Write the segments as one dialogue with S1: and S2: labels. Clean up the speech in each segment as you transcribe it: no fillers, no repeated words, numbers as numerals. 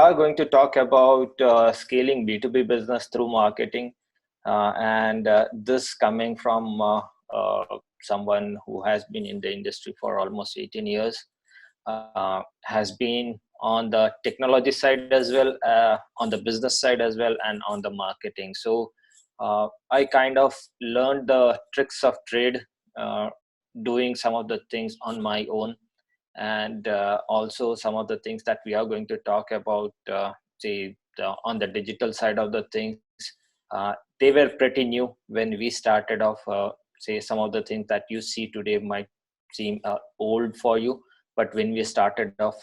S1: are going to talk about scaling B2B business through marketing. And this coming from someone who has been in the industry for almost 18 years, has been on the technology side as well, on the business side as well, and on the marketing. So I kind of learned the tricks of trade, doing some of the things on my own, and also some of the things that we are going to talk about, say, on the digital side of the things. They were pretty new when we started off. Say, some of the things that you see today might seem old for you, but when we started off,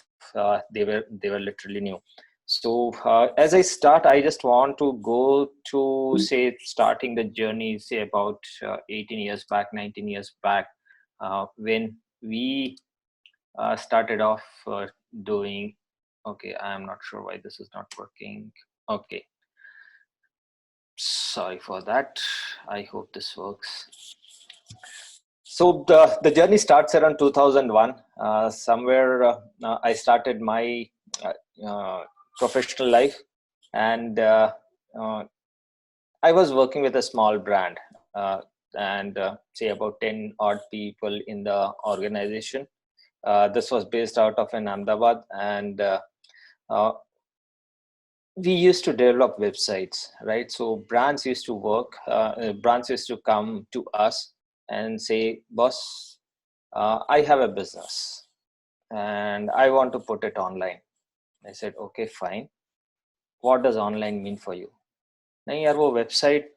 S1: they were literally new. So as I start, I just want to go to, say, starting the journey, say about 18 years back, 19 years back, when we started off doing. Okay, I'm not sure why this is not working. Okay, sorry for that. I hope this works. So the journey starts around 2001. Somewhere I started my professional life, and I was working with a small brand, and say about 10 odd people in the organization. This was based out of in Ahmedabad, and uh, we used to develop websites, right? So brands used to brands used to come to us and say, boss, I have a business and I want to put it online. I said, okay, fine. What does online mean for you? नहीं यार, वो website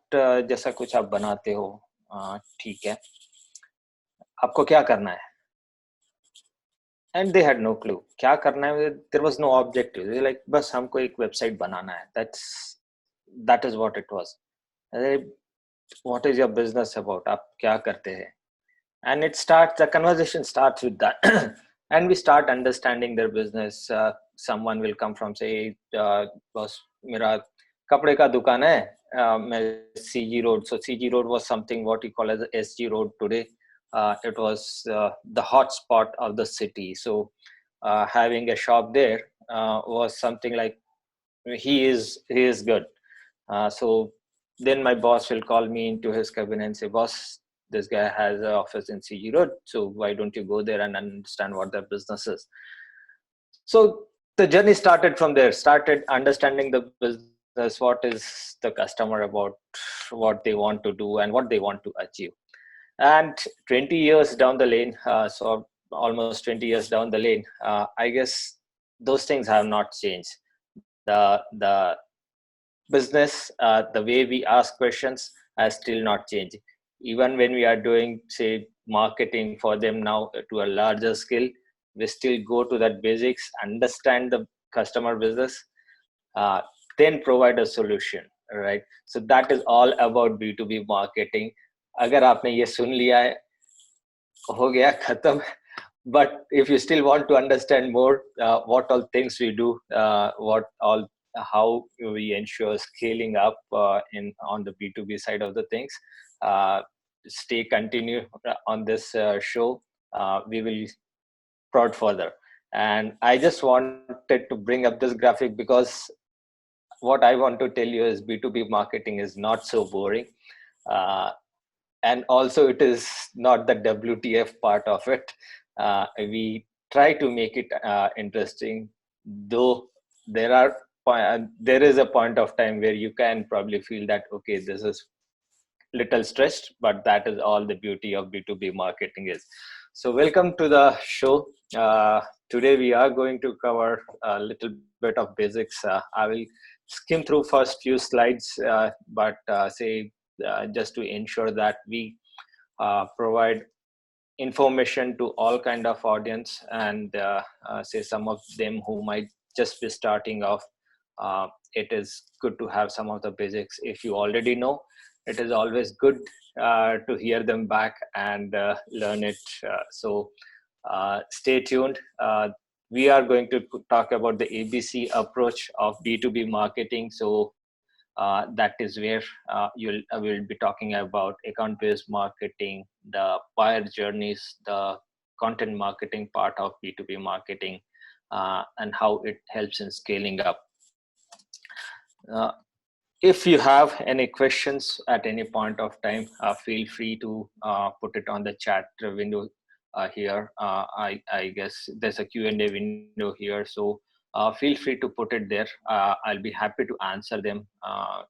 S1: जैसा कुछ आप बनाते हो, ठीक है, आपको क्या करना है? And they had no clue क्या करना है. There was no objective. They like, बस हमको एक वेबसाइट बनाना है. That is what it was. What is your business about? आप क्या करते हैं? And the conversation starts with that. And we start understanding their business. Someone will come from, say, boss, मेरा कपड़े का दुकान है, मैं CG Road. So CG Road was something what we call as SG Road today. It was the hot spot of the city. So having a shop there was something like, he is good. So then my boss will call me into his cabin and say, boss, this guy has an office in CG Road, so why don't you go there and understand what their business is? So the journey started from there, started understanding the business, what is the customer about, what they want to do, and what they want to achieve. And 20 years down the lane, so almost 20 years down the lane, I guess those things have not changed. The business, the way we ask questions has still not changed. Even when we are doing, say, marketing for them now to a larger scale, we still go to that basics, understand the customer business, then provide a solution, right? So that is all about B2B marketing. अगर आपने ये सुन लिया है, हो गया खत्म. But if you still want to understand more, what all things we do, how we ensure scaling up on the B2B side of the things, continue on this show. We will prod further. And I just wanted to bring up this graphic because what I want to tell you is B2B marketing is not so boring. And also it is not the WTF part of it. We try to make it interesting, though there is a point of time where you can probably feel that, okay, this is little stressed, but that is all the beauty of B2B marketing is. So welcome to the show. Today we are going to cover a little bit of basics. I will skim through first few slides, but just to ensure that we provide information to all kind of audience, and say some of them who might just be starting off. It is good to have some of the basics. If you already know, it is always good to hear them back and learn it. So stay tuned. We are going to talk about the ABC approach of B2B marketing. So that is where we'll be talking about account-based marketing, the buyer journeys, the content marketing part of B2B marketing, and how it helps in scaling up. Uh, if you have any questions at any point of time, feel free to put it on the chat window here. I guess there's a Q&A window here, so feel free to put it there. I'll be happy to answer them. Uh,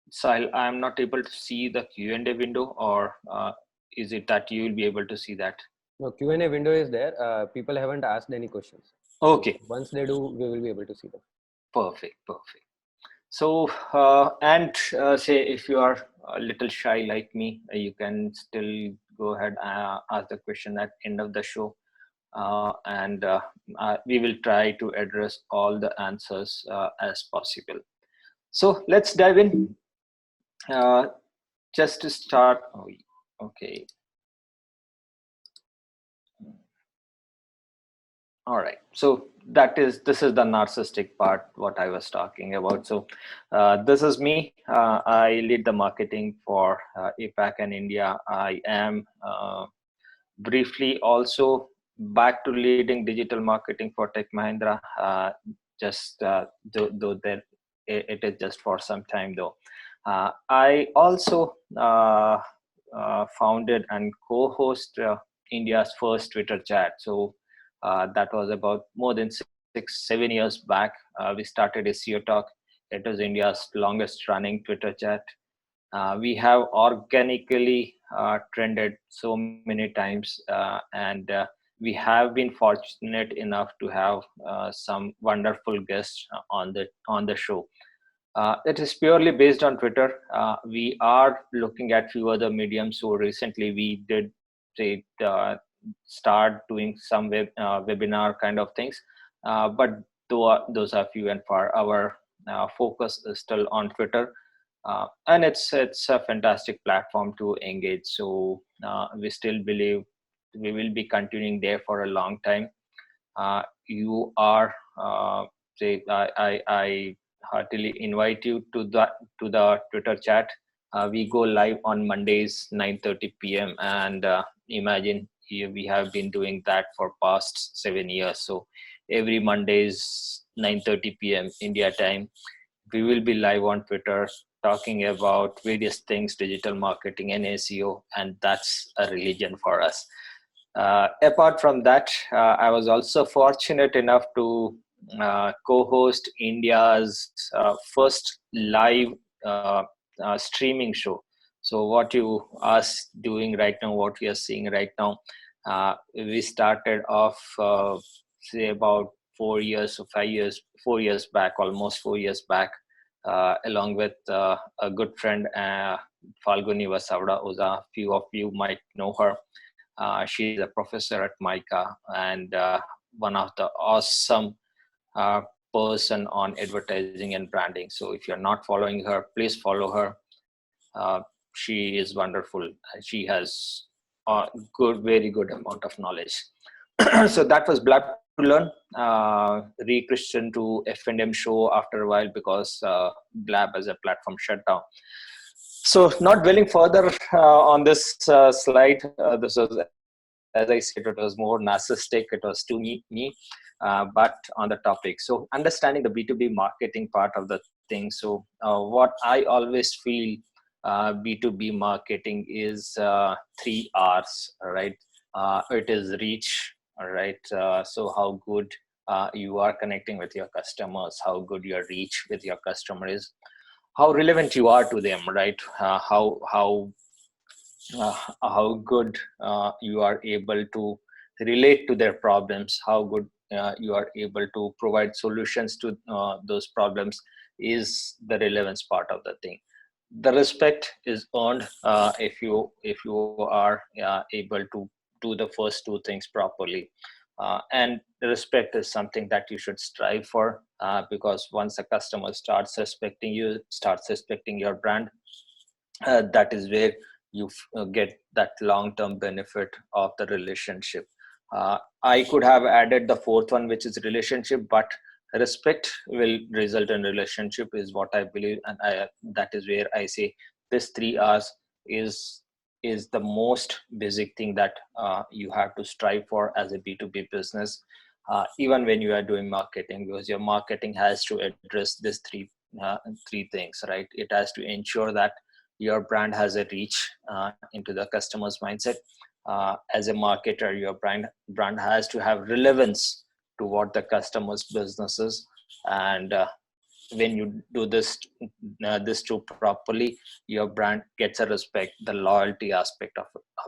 S1: so I'm not able to see the Q&A window, or is it that you will be able to see that?
S2: No, Q&A window is there. People haven't asked any questions. So
S1: Okay,
S2: once they do, we will be able to see them.
S1: perfect, perfect. So, say if you are a little shy like me, you can still go ahead and ask the question at end of the show, and we will try to address all the answers as possible. So let's dive in. Uh, just to start, okay. All right. So this is the narcissistic part what I was talking about. So this is me. I lead the marketing for APAC and India. I am briefly also back to leading digital marketing for Tech Mahindra. Just though that it is just for some time though. I also founded and co-host India's first Twitter chat. So that was about more than 6-7 years back. We started SEO Talk. It was India's longest running Twitter chat. We have organically trended so many times, and we have been fortunate enough to have some wonderful guests on the show. It is purely based on Twitter. We are looking at few other mediums. So recently we did say, start doing some webinar kind of things, but those are few and far. Our focus is still on Twitter, and it's a fantastic platform to engage. So we still believe we will be continuing there for a long time. You are say I heartily invite you to the Twitter chat. We go live on Mondays 9:30 p.m. and imagine we have been doing that for past 7 years. So every Mondays 9:30 p.m. India time, we will be live on Twitter talking about various things, digital marketing and SEO, and that's a religion for us. Apart from that, I was also fortunate enough to co-host India's first live streaming show. So what you are doing right now, what we are seeing right now, we started off say about 4 years or 5 years, 4 years back, almost 4 years back, along with a good friend, Falguni Vasavda Oza. Few of you might know her. She is a professor at MICA and one of the awesome uh, person on advertising and branding. So if you're not following her, please follow her. Uh, she is wonderful. She has a very good amount of knowledge. So that was Blab to Learn. Re-Christian to F&M show after a while because Blab as a platform shut down. So not dwelling further on this slide, this was, as I said, it was more narcissistic. It was to me, but on the topic. So understanding the B2B marketing part of the thing. So what I always feel B2B marketing is 3 R's, right? It is reach, all right? So how good you are connecting with your customers, how good your reach with your customer is, how relevant you are to them, right? How good you are able to relate to their problems, how good you are able to provide solutions to those problems is the relevance part of the thing. The respect is earned if you are able to do the first two things properly, and the respect is something that you should strive for, because once a customer starts respecting you, starts respecting your brand, that is where you get that long-term benefit of the relationship. I could have added the fourth one, which is relationship, but respect will result in relationship is what I believe, and that is where I say this 3 R's is the most basic thing that you have to strive for as a B2B business, even when you are doing marketing, because your marketing has to address these three things, right? It has to ensure that your brand has a reach into the customer's mindset. As a marketer, your brand has to have relevance to what the customer's business is, and when you do this two properly, your brand gets a respect, the loyalty aspect of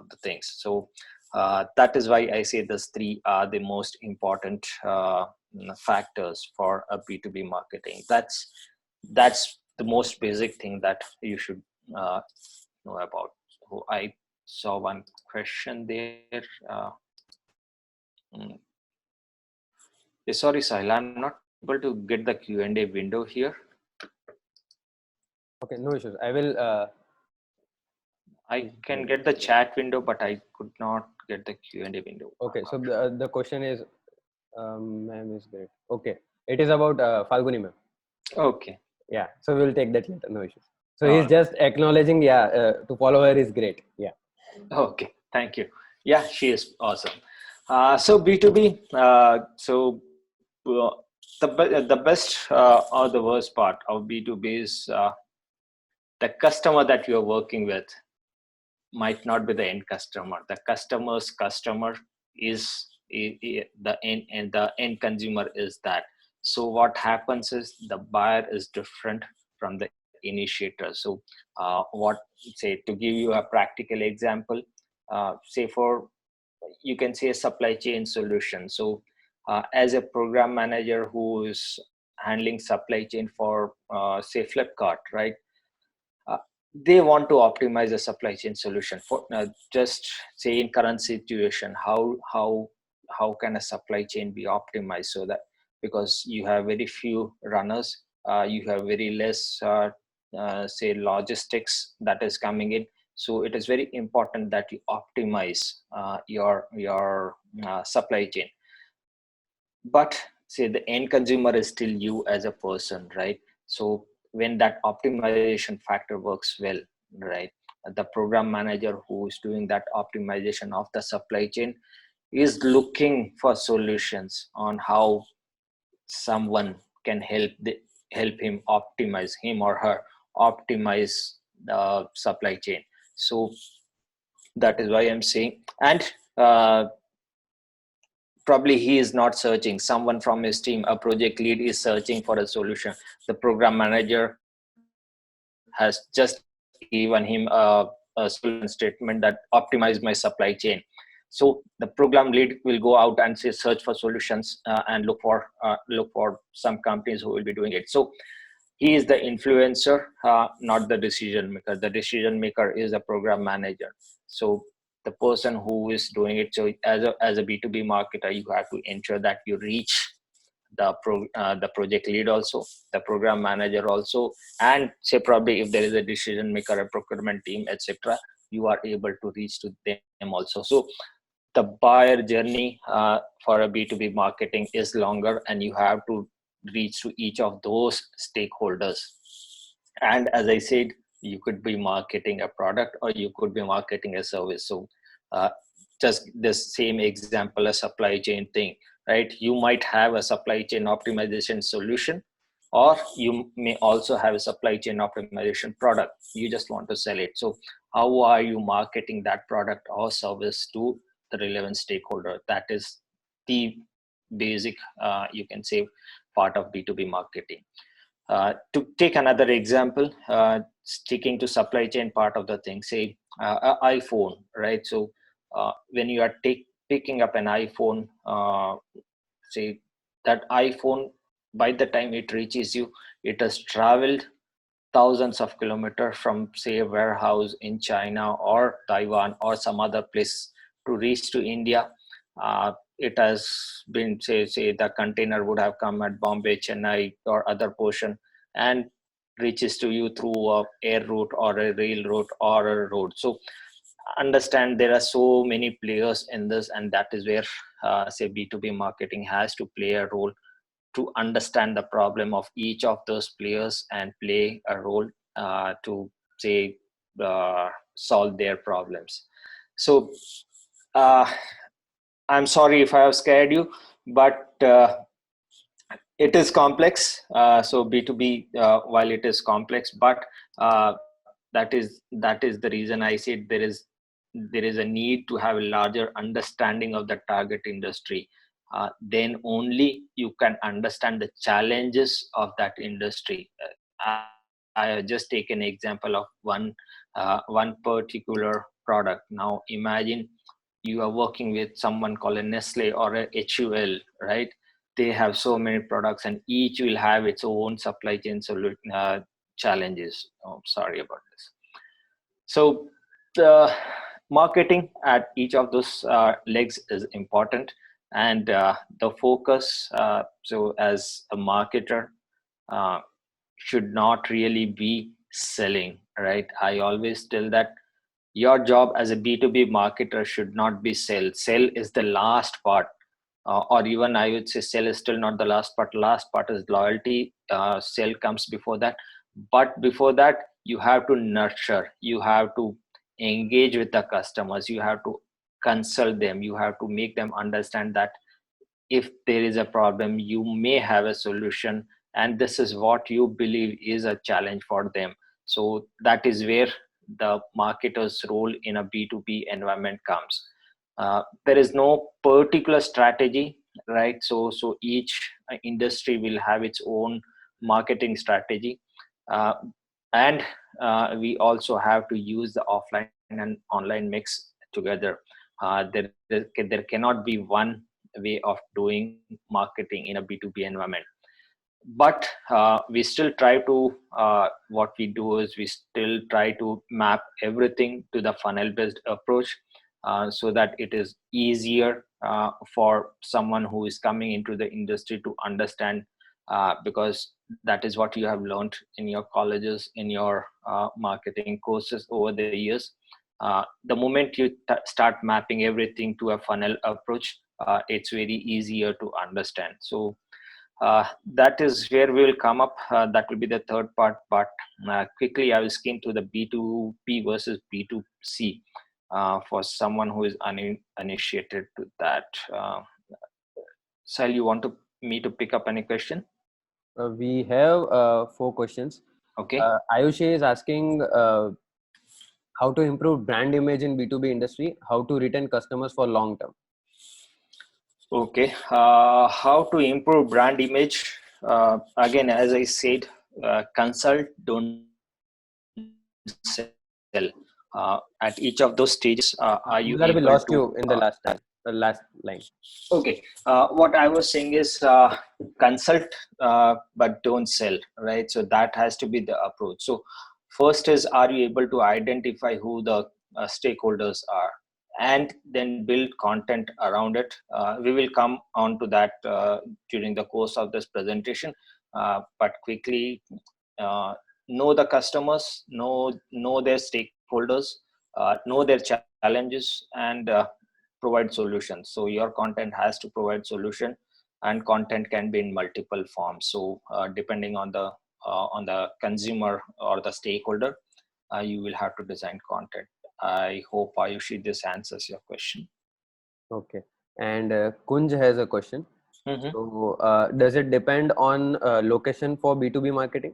S1: the things. So that is why I say these three are the most important factors for a B2B marketing. That's the most basic thing that you should know about. So I saw one question there. Mm, sorry, Sahil, I'm not able to get the Q&A window here.
S2: Okay, no issues. I will.
S1: I can get the chat window, but I could not get the Q&A window.
S2: Okay, so the question is, ma'am is great. Okay, it is about Falguni ma'am.
S1: Okay.
S2: Yeah, so we'll take that later. No issues. So
S1: All
S2: he's
S1: right.
S2: just acknowledging. Yeah, to follow her is great. Yeah.
S1: Okay, thank you. Yeah, she is awesome. So B2B, the best or the worst part of B2B is the customer that you're working with might not be the end customer. The customer's customer is the end, and the end consumer is that. So what happens is the buyer is different from the initiator. So what say, to give you a practical example, say for, you can say, a supply chain solution. So as a program manager who is handling supply chain for say Flipkart, right? uh, they want to optimize a supply chain solution for just say in current situation, how can a supply chain be optimized, so that because you have very few runners, you have very less say logistics that is coming in. So it is very important that you optimize your supply chain. But say the end consumer is still you as a person, right? So when that optimization factor works well, right, the program manager who is doing that optimization of the supply chain is looking for solutions on how someone can help him optimize, him or her optimize the supply chain. So that is why I'm saying. And probably he is not searching, someone from his team, a project lead is searching for a solution. The program manager has just given him a solution statement that optimize my supply chain. So the program lead will go out and say search for solutions and look for some companies who will be doing it. So he is the influencer, not the decision maker. The decision maker is a program manager. So the person who is doing it. So as a B2B marketer, you have to ensure that you reach the project lead also, the program manager also, and say probably if there is a decision maker, a procurement team, etc., you are able to reach to them also. So the buyer journey for a B2B marketing is longer, and you have to reach to each of those stakeholders. And as I said, you could be marketing a product or you could be marketing a service. So uh, just this same example, a supply chain thing, right? You might have a supply chain optimization solution, or you may also have a supply chain optimization product. You just want to sell it. So how are you marketing that product or service to the relevant stakeholder? That is the basic, you can say, part of B2B marketing. To take another example, sticking to supply chain part of the thing, say iPhone, right? So when you are picking up an iPhone, say that iPhone, by the time it reaches you, it has traveled thousands of kilometers from say a warehouse in China or Taiwan or some other place to reach to India. It has been say the container would have come at Bombay, Chennai, or other portion, and reaches to you through a air route or a rail route or a road. So understand there are so many players in this, and that is where say B2B marketing has to play a role to understand the problem of each of those players and play a role to say solve their problems. So uh, I'm sorry if I have scared you, but It is complex. So B2B, while it is complex, but that is the reason I said there is a need to have a larger understanding of the target industry. Then only you can understand the challenges of that industry. I have just taken an example of one particular product. Now imagine you are working with someone called a Nestle or a HUL, right? They have so many products, and each will have its own supply chain challenges. Oh, sorry about this. So the marketing at each of those legs is important, and the focus. So as a marketer, uh, should not really be selling, right? I always tell that your job as a B2B marketer should not be sell. Sell is the last part, or even I would say sell is still not the last part. Last part is loyalty. Sell comes before that. But before that, you have to nurture. You have to engage with the customers. You have to consult them. You have to make them understand that if there is a problem, you may have a solution, and this is what you believe is a challenge for them. So that is where the marketer's role in a B2B environment comes. There is no particular strategy, right? So each industry will have its own marketing strategy, uh, and we also have to use the offline and online mix together. There cannot be one way of doing marketing in a B2B environment. But we still try to, what we do is we still try to map everything to the funnel based approach, so that it is easier for someone who is coming into the industry to understand, because that is what you have learned in your colleges, in your marketing courses over the years. The moment you start mapping everything to a funnel approach, it's very easier to understand. So that is where we will come up. That will be the third part. But quickly, I will skim through the B2B versus B2C for someone who is uninitiated to that. Sal, you want me to pick up any question?
S2: We have 4 questions.
S1: Okay.
S2: Ayushi is asking how to improve brand image in B2B industry, how to retain customers for long term.
S1: Okay. How to improve brand image? Again, as I said, consult, don't sell. At each of those stages, are you able to
S2: Kumar, we lost you in the last line.
S1: Okay. What I was saying is consult, but don't sell, right? So that has to be the approach. So first is, are you able to identify who the stakeholders are, and then build content around it. We will come on to that during the course of this presentation, but quickly, uh, know the customers, know their stakeholders, know their challenges, and provide solutions. So your content has to provide solution, and content can be in multiple forms. So depending on the consumer or the stakeholder, you will have to design content. I hope, Ayushi, this answers your question.
S2: Okay. And Kunj has a question.
S1: Mm-hmm.
S2: So, does it depend on location for B2B marketing?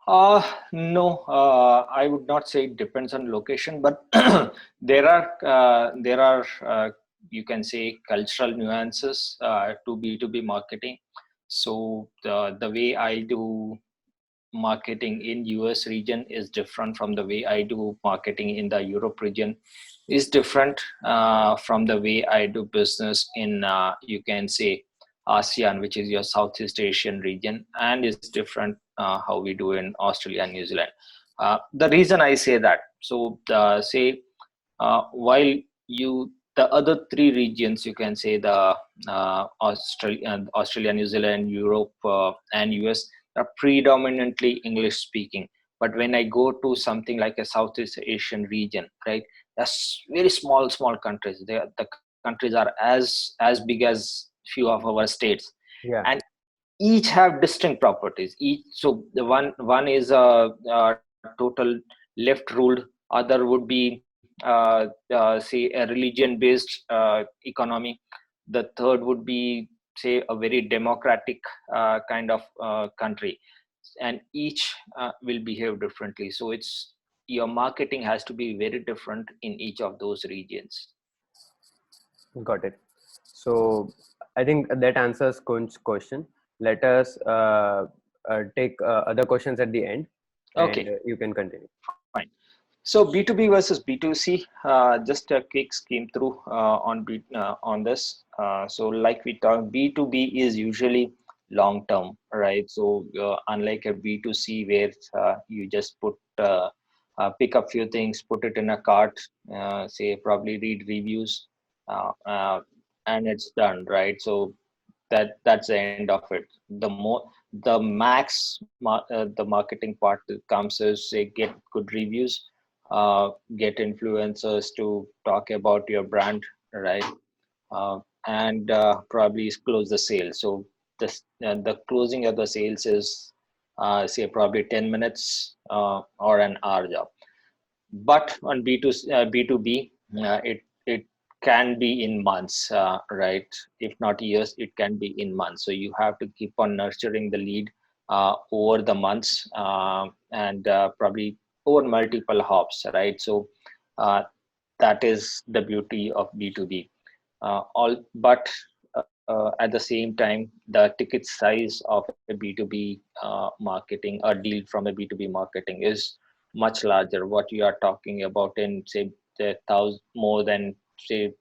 S1: No, I would not say it depends on location, but there are you can say cultural nuances to B2B marketing. So the way I do marketing in US region is different from the way I do marketing in the Europe region, is different from the way I do business in you can say ASEAN, which is your Southeast Asian region, and is different how we do in Australia and New Zealand. The reason I say that, so say while you the other three regions, you can say the Australia, New Zealand, Europe, and US, are predominantly English speaking. But when I go to something like a Southeast Asian region, right, that's very small countries. The countries are as big as few of our states,
S2: Yeah.
S1: and each have distinct properties. Each, so the one is a total left ruled, other would be say a religion based economy, the third would be say a very democratic kind of country, and each will behave differently. So it's your marketing has to be very different in each of those regions.
S2: Got it. So I think that answers Kunj's question. Let us take other questions at the end, and
S1: Okay,
S2: you can continue.
S1: fine. So B2B versus B2C, just a quick scheme through on this. So like we talked, B2B is usually long term, right? So unlike a B2C where you just pick up few things, put it in a cart, say probably read reviews, and it's done, right? So that's the end of it. The the marketing part that comes is, say, get good reviews, get influencers to talk about your brand, right? And probably close the sale. So the closing of the sales is, say, probably 10 minutes or an hour job. But on B2B, it can be in months, right? If not years, it can be in months. So you have to keep on nurturing the lead over the months, and probably over multiple hops, right? So uh, that is the beauty of B2B. All but at the same time, the ticket size of a B2B marketing, a deal from a B2B marketing, is much larger. What you are talking about in, say, the thousand, more than, say,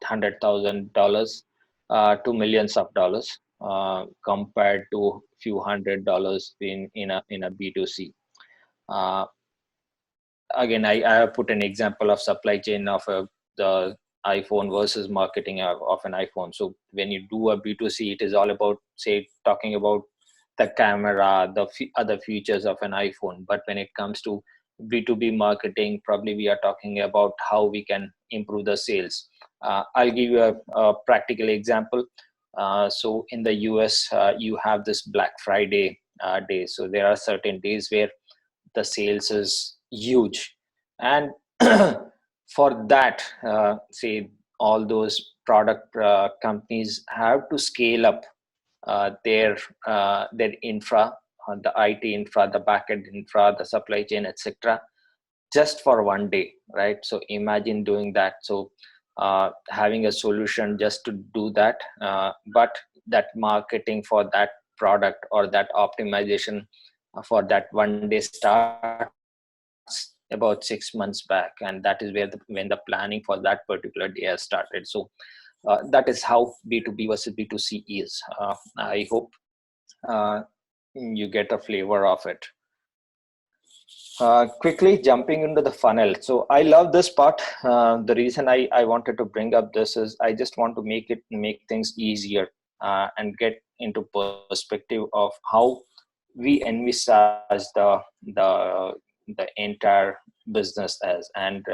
S1: $100,000 to millions of dollars, compared to few $100 in a B2C. Uh, Again, I have put an example of supply chain of the iPhone versus marketing of an iPhone. So when you do a B2C, it is all about, say, talking about the camera, the other features of an iPhone. But when it comes to B2B marketing, probably we are talking about how we can improve the sales. I'll give you a practical example. So in the US, you have this Black Friday day. So there are certain days where the sales is huge, and for that, say, all those product companies have to scale up their infra, the IT infra, the backend infra, the supply chain, etc., just for one day, right? So imagine doing that. So having a solution just to do that, but that marketing for that product or that optimization for that one day starts about 6 months back, and that is where when the planning for that particular day has started. So that is how B2B versus B2C is. I hope uh, you get a flavor of it. Quickly jumping into the funnel. So I love this part. The reason I wanted to bring up this is I just want to make things easier, and get into perspective of how we envisage the entire business as. And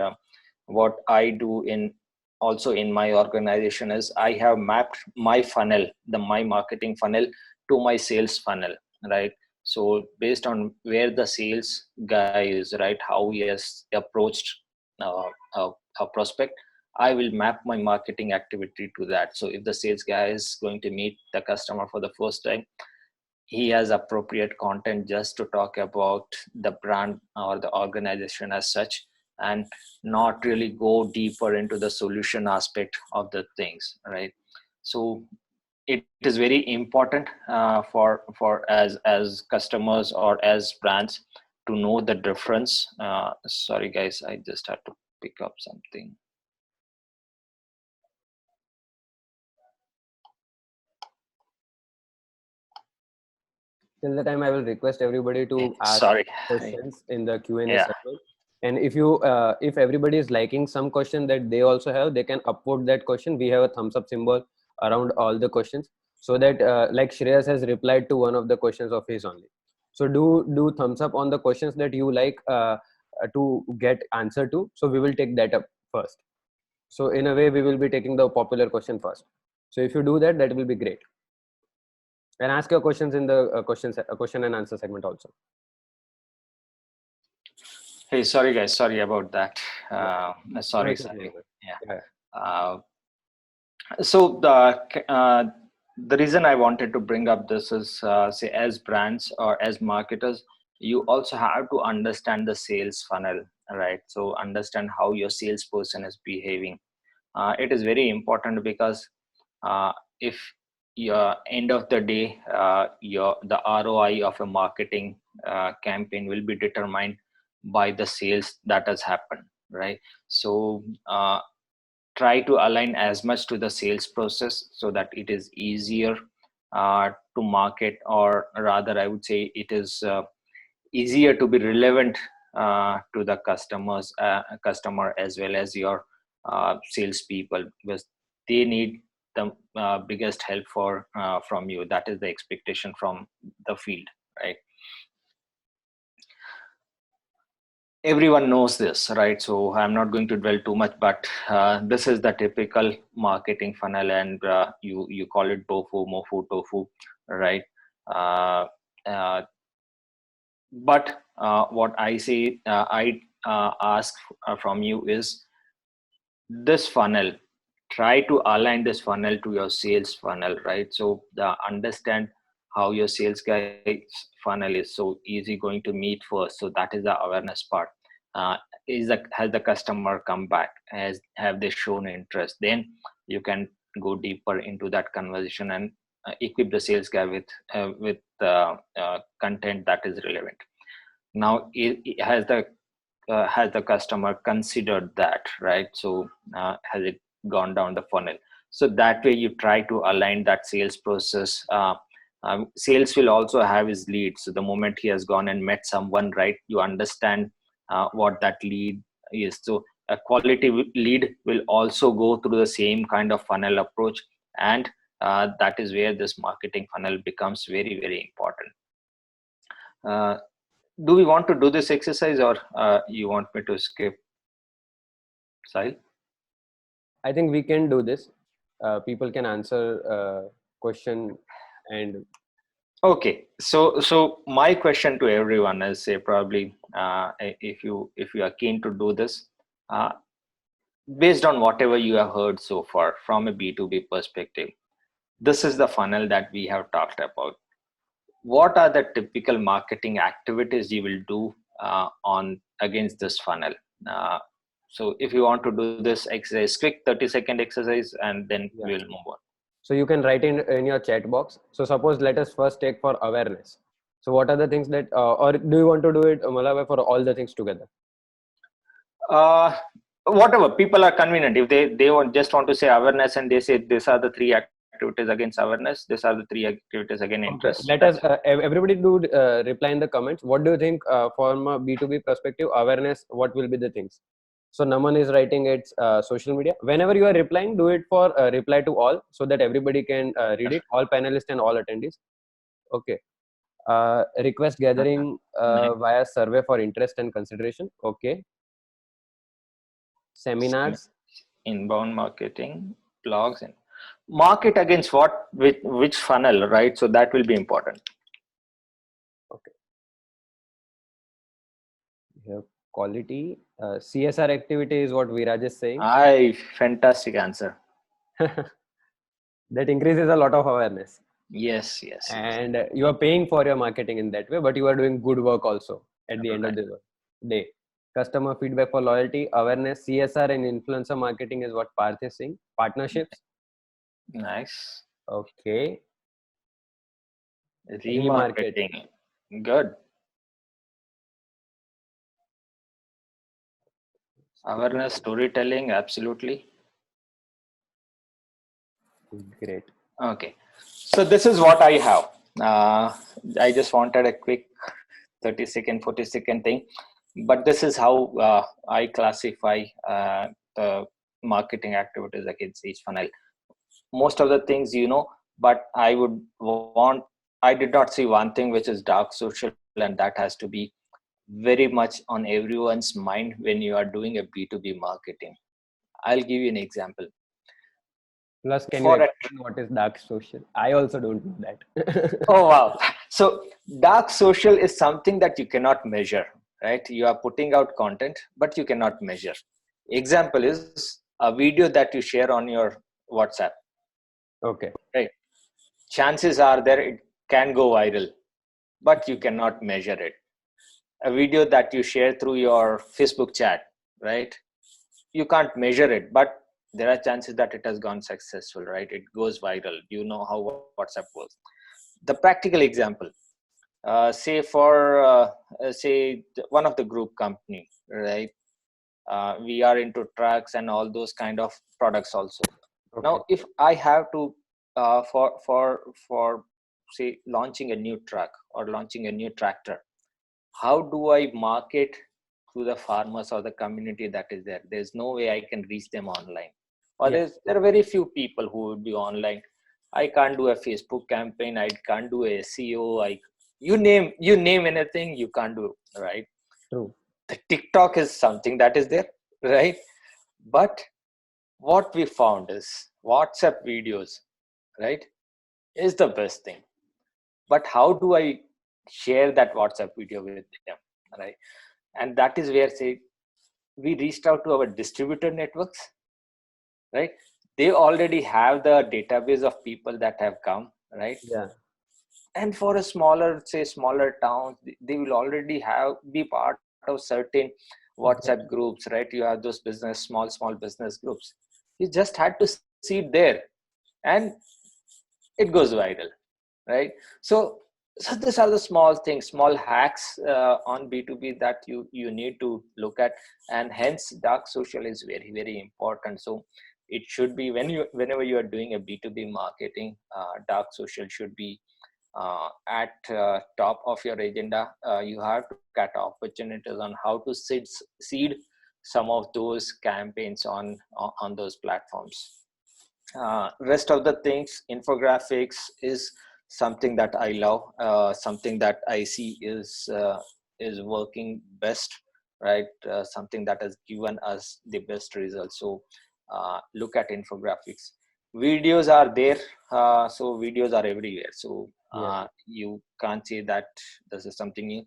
S1: what I do in also in my organization is I have mapped my funnel, my marketing funnel, to my sales funnel, right? So based on where the sales guy is, right, how he has approached uh, a, a prospect, I will map my marketing activity to that. So if the sales guy is going to meet the customer for the first time, he has appropriate content just to talk about the brand or the organization as such, and not really go deeper into the solution aspect of the things, right? So it is very important for as customers or as brands to know the difference. Sorry guys, I just had to pick up something.
S2: Till the time, I will request everybody to ask
S1: Sorry.
S2: questions in the Q&A
S1: Yeah.
S2: segment. And if everybody is liking some question that they also have, they can upvote that question. We have a thumbs up symbol around all the questions, so that like Shreyas has replied to one of the questions of his only. So do thumbs up on the questions that you like to get answer to. So we will take that up first. So in a way, we will be taking the popular question first. So if you do that, that will be great. And ask your questions in the question and answer segment also.
S1: Hey, sorry guys, sorry about that.
S2: No,
S1: Sorry,
S2: it's okay.
S1: sorry. Yeah.
S2: Yeah.
S1: So the The reason I wanted to bring up this is, say, as brands or as marketers, you also have to understand the sales funnel, right? So understand how your salesperson is behaving. It is very important because if your end of the day, your the ROI of a marketing campaign will be determined by the sales that has happened, right? So try to align as much to the sales process so that it is easier to market, or rather I would say it is easier to be relevant to the customer as well as your salespeople, because they need the biggest help from you. That is the expectation from the field, right? Everyone knows this, right? So I'm not going to dwell too much, but this is the typical marketing funnel, and you call it bofu, mofu, tofu, right? uh, uh, but what I say, I ask from you is this funnel, try to align this funnel to your sales funnel, right? So the understand how your sales guy's funnel is so easy going to meet first. So that is the awareness part. uh, has the customer come back, have they shown interest? Then you can go deeper into that conversation and equip the sales guy with content that is relevant. Now has the customer considered that, right? So has it gone down the funnel? So that way you try to align that sales process. Sales will also have his lead, so the moment he has gone and met someone, right, you understand what that lead is. So a quality lead will also go through the same kind of funnel approach, and that is where this marketing funnel becomes very, very important. uh, do we want to do this exercise, or you want me to skip, Sahil?
S2: I think we can do this. People can answer question and
S1: Okay, so my question to everyone is, say, probably if you are keen to do this, uh, based on whatever you have heard so far from a B2B perspective, this is the funnel that we have talked about. What are the typical marketing activities you will do on against this funnel? Uh, so if you want to do this exercise, quick 30-second exercise, and then
S2: yeah.
S1: we'll move on.
S2: So you can write in your chat box. So suppose let us first take for awareness. So what are the things that, or do you want to do it, Malabai, for all the things together?
S1: uh, Whatever people are convenient. If just want to say awareness, and they say these are the three activities against awareness, these are the three activities against
S2: Okay.
S1: interest.
S2: Let us, everybody do reply in the comments. What do you think from a B2B perspective, awareness, what will be the things? So Naman is writing it's social media. Whenever you are replying, do it for reply to all so that everybody can read it, all panelists and all attendees. Okay. Request gathering via survey for interest and consideration. Okay. Seminars.
S1: Inbound marketing, blogs, and market against what, which funnel, right? So that will be important.
S2: Okay. We have quality. CSR activity is what Viraj is saying.
S1: Fantastic answer.
S2: That increases a lot of awareness.
S1: Yes, yes, yes.
S2: And you are paying for your marketing in that way, but you are doing good work also at the end of the day. Customer feedback for loyalty, awareness, CSR and influencer marketing is what Parth is saying. Partnerships.
S1: Nice.
S2: Okay.
S1: Remarketing. Good. Awareness, storytelling, absolutely.
S2: Great.
S1: Okay, so this is what I have. I just wanted a quick 30-second, 40-second thing, but this is how I classify the marketing activities against each funnel. Most of the things, but I did not see one thing, which is dark social, and that has to be very much on everyone's mind when you are doing a B2B marketing. I'll give you an example.
S2: Plus, can you explain what is dark social? I also don't know that.
S1: Oh, wow. So dark social is something that you cannot measure, right? You are putting out content, but you cannot measure. Example is a video that you share on your WhatsApp.
S2: Okay.
S1: Right. chances are there it can go viral, but you cannot measure it. A video that you share through your Facebook chat, right? You can't measure it, but there are chances that it has gone successful, right? It goes viral. You know how WhatsApp works. The practical example, say for say one of the group company, right? We are into trucks and all those kind of products also.
S2: Okay.
S1: Now if I have to for say launching a new truck or launching a new tractor, how do I market to the farmers or the community that is there? There's no way I can reach them online, or
S2: Yeah.
S1: there are very few people who would be online. I can't do a Facebook campaign, I can't do a SEO, I you name anything, you can't do, right?
S2: True.
S1: The TikTok is something that is there, right? But what we found is WhatsApp videos, right, is the best thing. But how do I share that WhatsApp video with them, right? And that is where say we reached out to our distributor networks, right? They already have the database of people that have come, right?
S2: Yeah.
S1: And for a smaller, say smaller towns, they will already have be part of certain WhatsApp
S2: Exactly.
S1: groups, right? You have those business small business groups. You just had to see it there, and it goes viral, right? So so these are the small things, small hacks on B2B that you need to look at. And hence dark social is very very important. So it should be whenever you are doing a B2B marketing, dark social should be at top of your agenda. You have to look at opportunities on how to seed some of those campaigns on those platforms. Rest of the things, infographics is something that I love, something that I see is working best, right? Something that has given us the best results. So look at infographics. Videos are there, so videos are everywhere. So
S2: Yeah.
S1: you can't say that this is something new,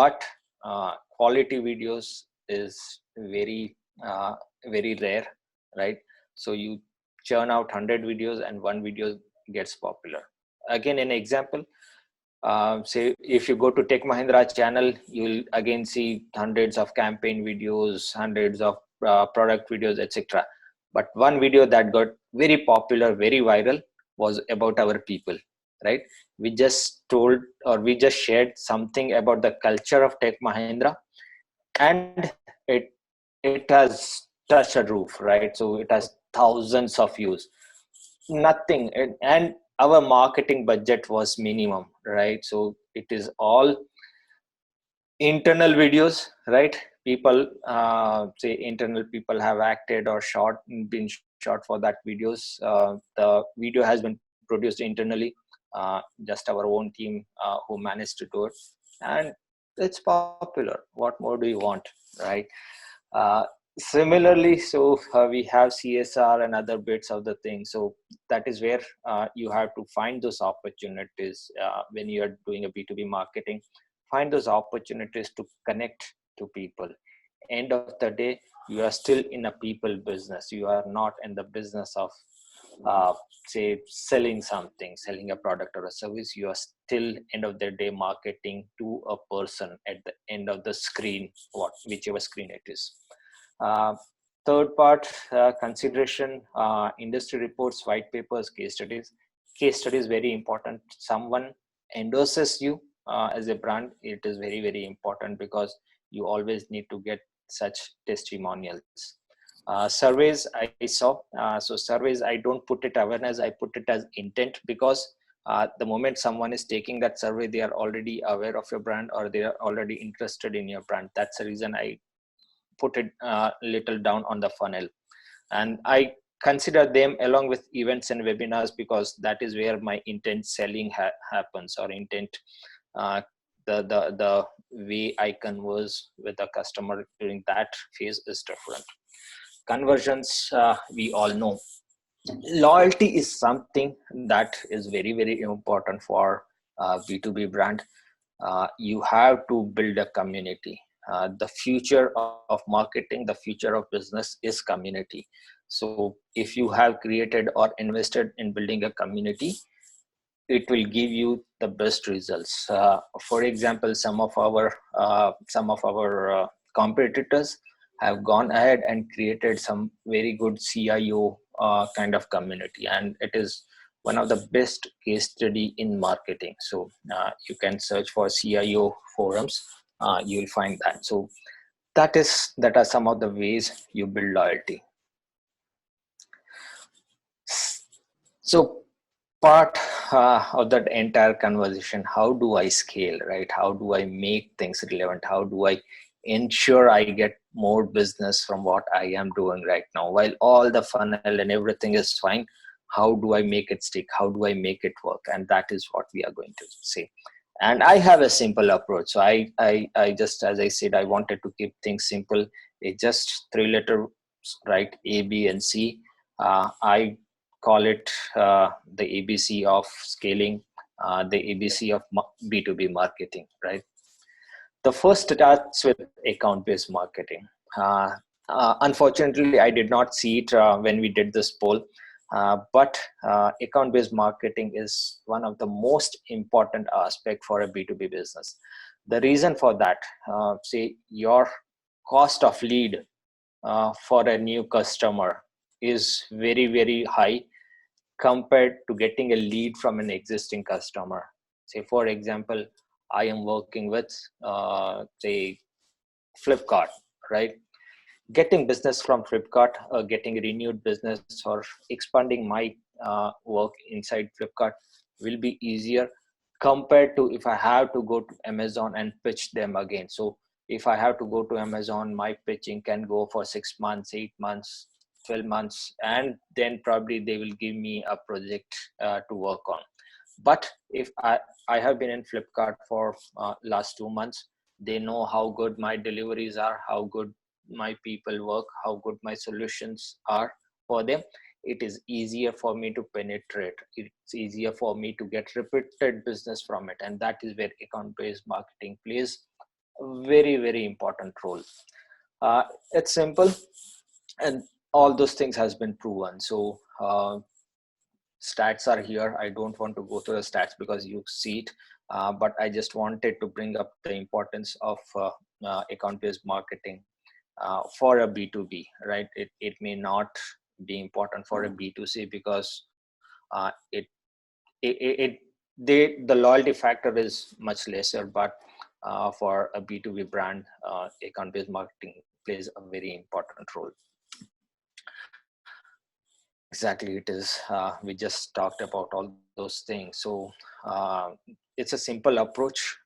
S1: but quality videos is very very rare, right? So you churn out 100 videos and one video gets popular. Again, an example, say if you go to Tech Mahindra channel, you'll again see hundreds of campaign videos, hundreds of product videos, etc. But one video that got very popular, very viral, was about our people, right? We just told, or we just shared something about the culture of Tech Mahindra, and it has touched a roof, right? So it has thousands of views. Nothing. And our marketing budget was minimum, right? So it is all internal videos, right? People say internal people have acted or shot been shot for that videos. The video has been produced internally, just our own team who managed to do it, and it's popular. What more do you want, right? uh, Similarly, so we have CSR and other bits of the thing. So that is where you have to find those opportunities when you are doing a B2B marketing. Find those opportunities to connect to people. End of the day, you are still in a people business. You are not in the business of uh, say selling something, selling a product or a service. You are still end of the day marketing to a person at the end of the screen, whichever screen it is. uh, Third part, consideration, industry reports, white papers, case studies. Case study is very important. Someone endorses you as a brand, it is very very important, because you always need to get such testimonials. Surveys I saw. So surveys, I don't put it awareness, I put it as intent, because the moment someone is taking that survey, they are already aware of your brand, or they are already interested in your brand. That's the reason I put it little down on the funnel. And I consider them along with events and webinars, because that is where my intent selling happens, or intent, uh, the way I converse with the customer during that phase is different. Conversions, we all know. Loyalty is something that is very very important for B2B brand. You have to build a community. The future of marketing, the future of business is community. So if you have created or invested in building a community, it will give you the best results. For example, some of our competitors have gone ahead and created some very good CIO kind of community, and it is one of the best case study in marketing. So you can search for CIO forums. You will find that. So that are some of the ways you build loyalty. So part of that entire conversation, how do I scale, right? How do I make things relevant? How do I ensure I get more business from what I am doing right now? While all the funnel and everything is fine, how do I make it stick? How do I make it work? And that is what we are going to say. And I have a simple approach. So I just, as I said, I wanted to keep things simple. It's just 3 letters, right? A, B, and C. I call it the ABC of scaling, the ABC of B2B marketing, right? The first starts with account-based marketing. Unfortunately, I did not see it when we did this poll, but account-based marketing is one of the most important aspect for a B2B business. The reason for that, say your cost of lead for a new customer is very, very high compared to getting a lead from an existing customer. Say, for example, I am working with, say, Flipkart, right? Getting business from Flipkart, getting renewed business, or expanding my work inside Flipkart will be easier compared to if I have to go to Amazon and pitch them again. So if I have to go to Amazon, my pitching can go for 6 months, 8 months, 12 months, and then probably they will give me a project to work on. But if I have been in Flipkart for last 2 months, they know how good my deliveries are, how good my people work, how good my solutions are for them. It is easier for me to penetrate. It's easier for me to get repeated business from it. And that is where account-based marketing plays a very, very important role. It's simple, and all those things has been proven. So stats are here. I don't want to go through the stats because you see it, but I just wanted to bring up the importance of account-based marketing for a B2B, right? It may not be important for a B2C because it the loyalty factor is much lesser, but for a B2B brand, account-based marketing plays a very important role. Exactly, it is. We just talked about all those things. So it's a simple approach.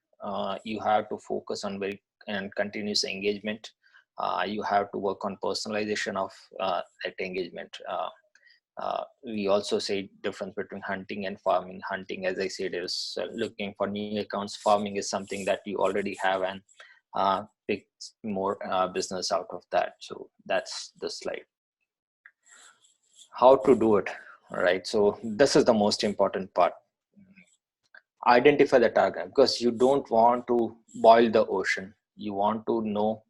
S1: You have to focus on very and continuous engagement. You have to work on personalization of that engagement. We also say difference between hunting and farming. Hunting, as I said, is looking for new accounts. Farming is something that you already have and pick more business out of that. So that's the slide. How to do it, right? So this is the most important part. Identify the target, because you don't want to boil the ocean. You want to know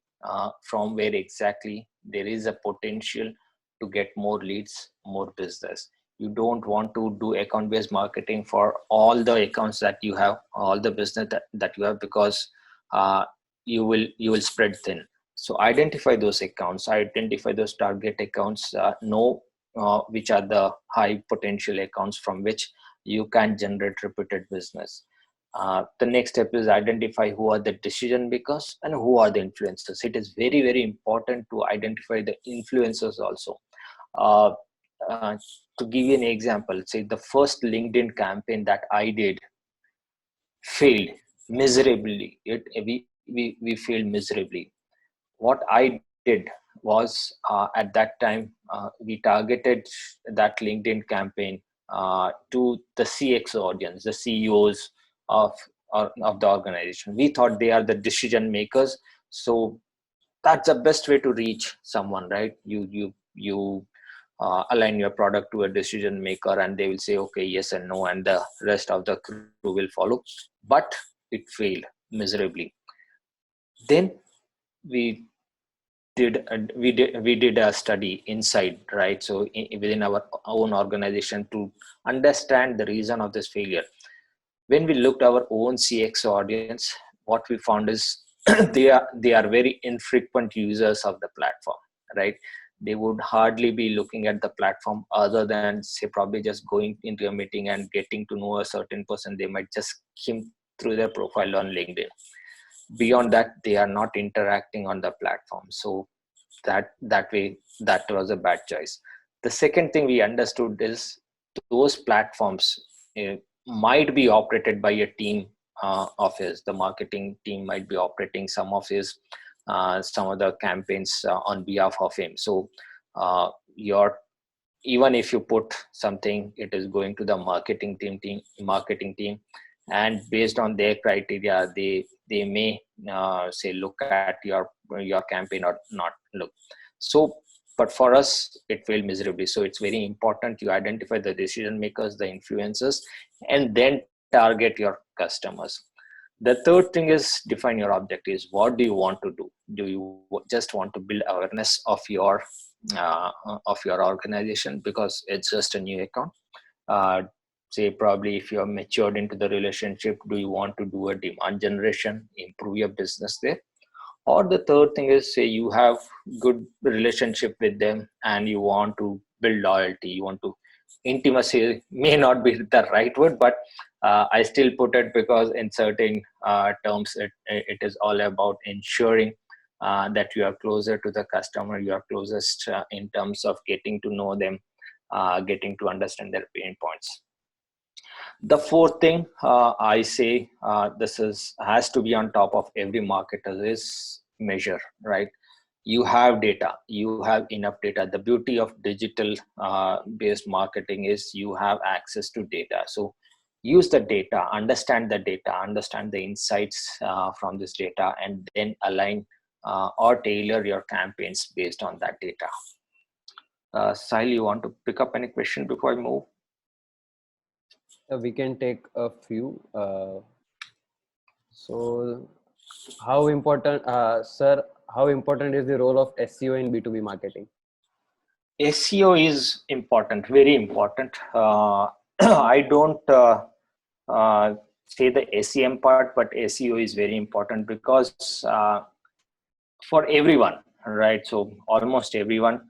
S1: from where exactly there is a potential to get more leads, more business. You don't want to do account-based marketing for all the accounts that you have, all the business that you have, because you will spread thin. So identify those accounts, identify those target accounts, know which are the high potential accounts from which you can generate repeated business. The next step is identify who are the decision makers and who are the influencers. It is very, very important to identify the influencers also. Uh, to give you an example, say the first LinkedIn campaign that I did failed miserably. We failed miserably. What I did was at that time we targeted that LinkedIn campaign to the CX audience, the CEOs of of the organization. We thought they are the decision makers, so that's the best way to reach someone, right? You align your product to a decision maker, and they will say okay, yes and no, and the rest of the crew will follow. But it failed miserably. Then we did a study inside, right? So within our own organization to understand the reason of this failure. when we looked our own CX audience, what we found is they are very infrequent users of the platform, right? They would hardly be looking at the platform other than say probably just going into a meeting and getting to know a certain person. They might just skim through their profile on LinkedIn. Beyond that, they are not interacting on the platform. So that way, that was a bad choice. The second thing we understood is those platforms uh, might be operated by a team of his. The marketing team might be operating some of the campaigns on behalf of him. So your even if you put something, it is going to the marketing team, and based on their criteria, they may say look at your campaign or not look. So but for us it failed miserably. So it's very important you identify the decision makers, the influencers, and then target your customers. The third thing is define your objectives. What do you want to do? Do you just want to build awareness uh, of your organization because it's just a new account? uh, Say probably if you're matured into the relationship, do you want to do a demand generation, improve your business there? Or the third thing is, say you have good relationship with them and you want to build loyalty, you want to intimacy may not be the right word, but I still put it because in certain terms it is all about ensuring that you are closer to the customer, you are closest in terms of getting to know them, getting to understand their pain points. The fourth thing I say, this is has to be on top of every marketer, is measure, right? You have data, you have enough data. The beauty of digital based marketing is you have access to data. So use the data, understand the insights from this data, and then align or tailor your campaigns based on that data. Sahil, you want to pick up any question before I move?
S2: We can take a few. So, how important, sir? How important is the role of SEO in B2B marketing?
S1: SEO is important, very important. I don't say the SEM part, but SEO is very important because for everyone, right? So almost everyone,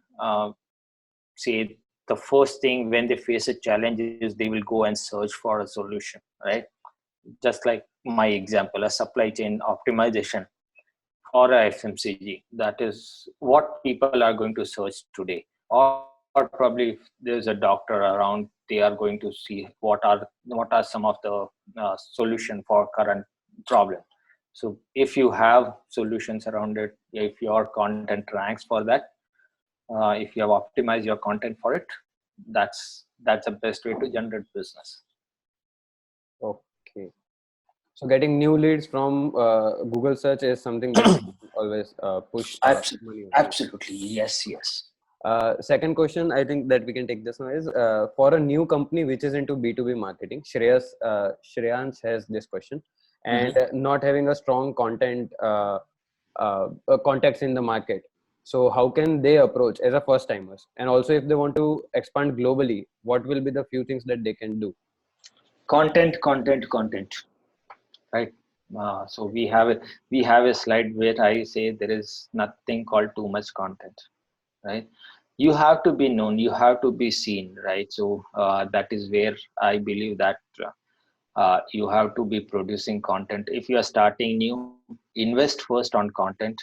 S1: say the first thing when they face a challenge is they will go and search for a solution, right? Just like my example, a supply chain optimization or a FMCG. That is what people are going to search today. Or probably if there's a doctor around, they are going to see what are some of the solution for current problem. So if you have solutions around it, if your content ranks for that, if you have optimized your content for it, that's the best way to generate business.
S2: Okay. So, getting new leads from Google search is something that we always push money on.
S1: Absolutely, yes.
S2: Second question, I think that we can take this one is for a new company which is into B2B marketing. Shreyansh has this question, and not having a strong context in the market. So how can they approach as a first timers? And also, if they want to expand globally, what will be the few things that they can do?
S1: Content, right? So we have a slide where I say there is nothing called too much content, right? You have to be known, you have to be seen, right? So that is where I believe that you have to be producing content. If you are starting new, invest first on content.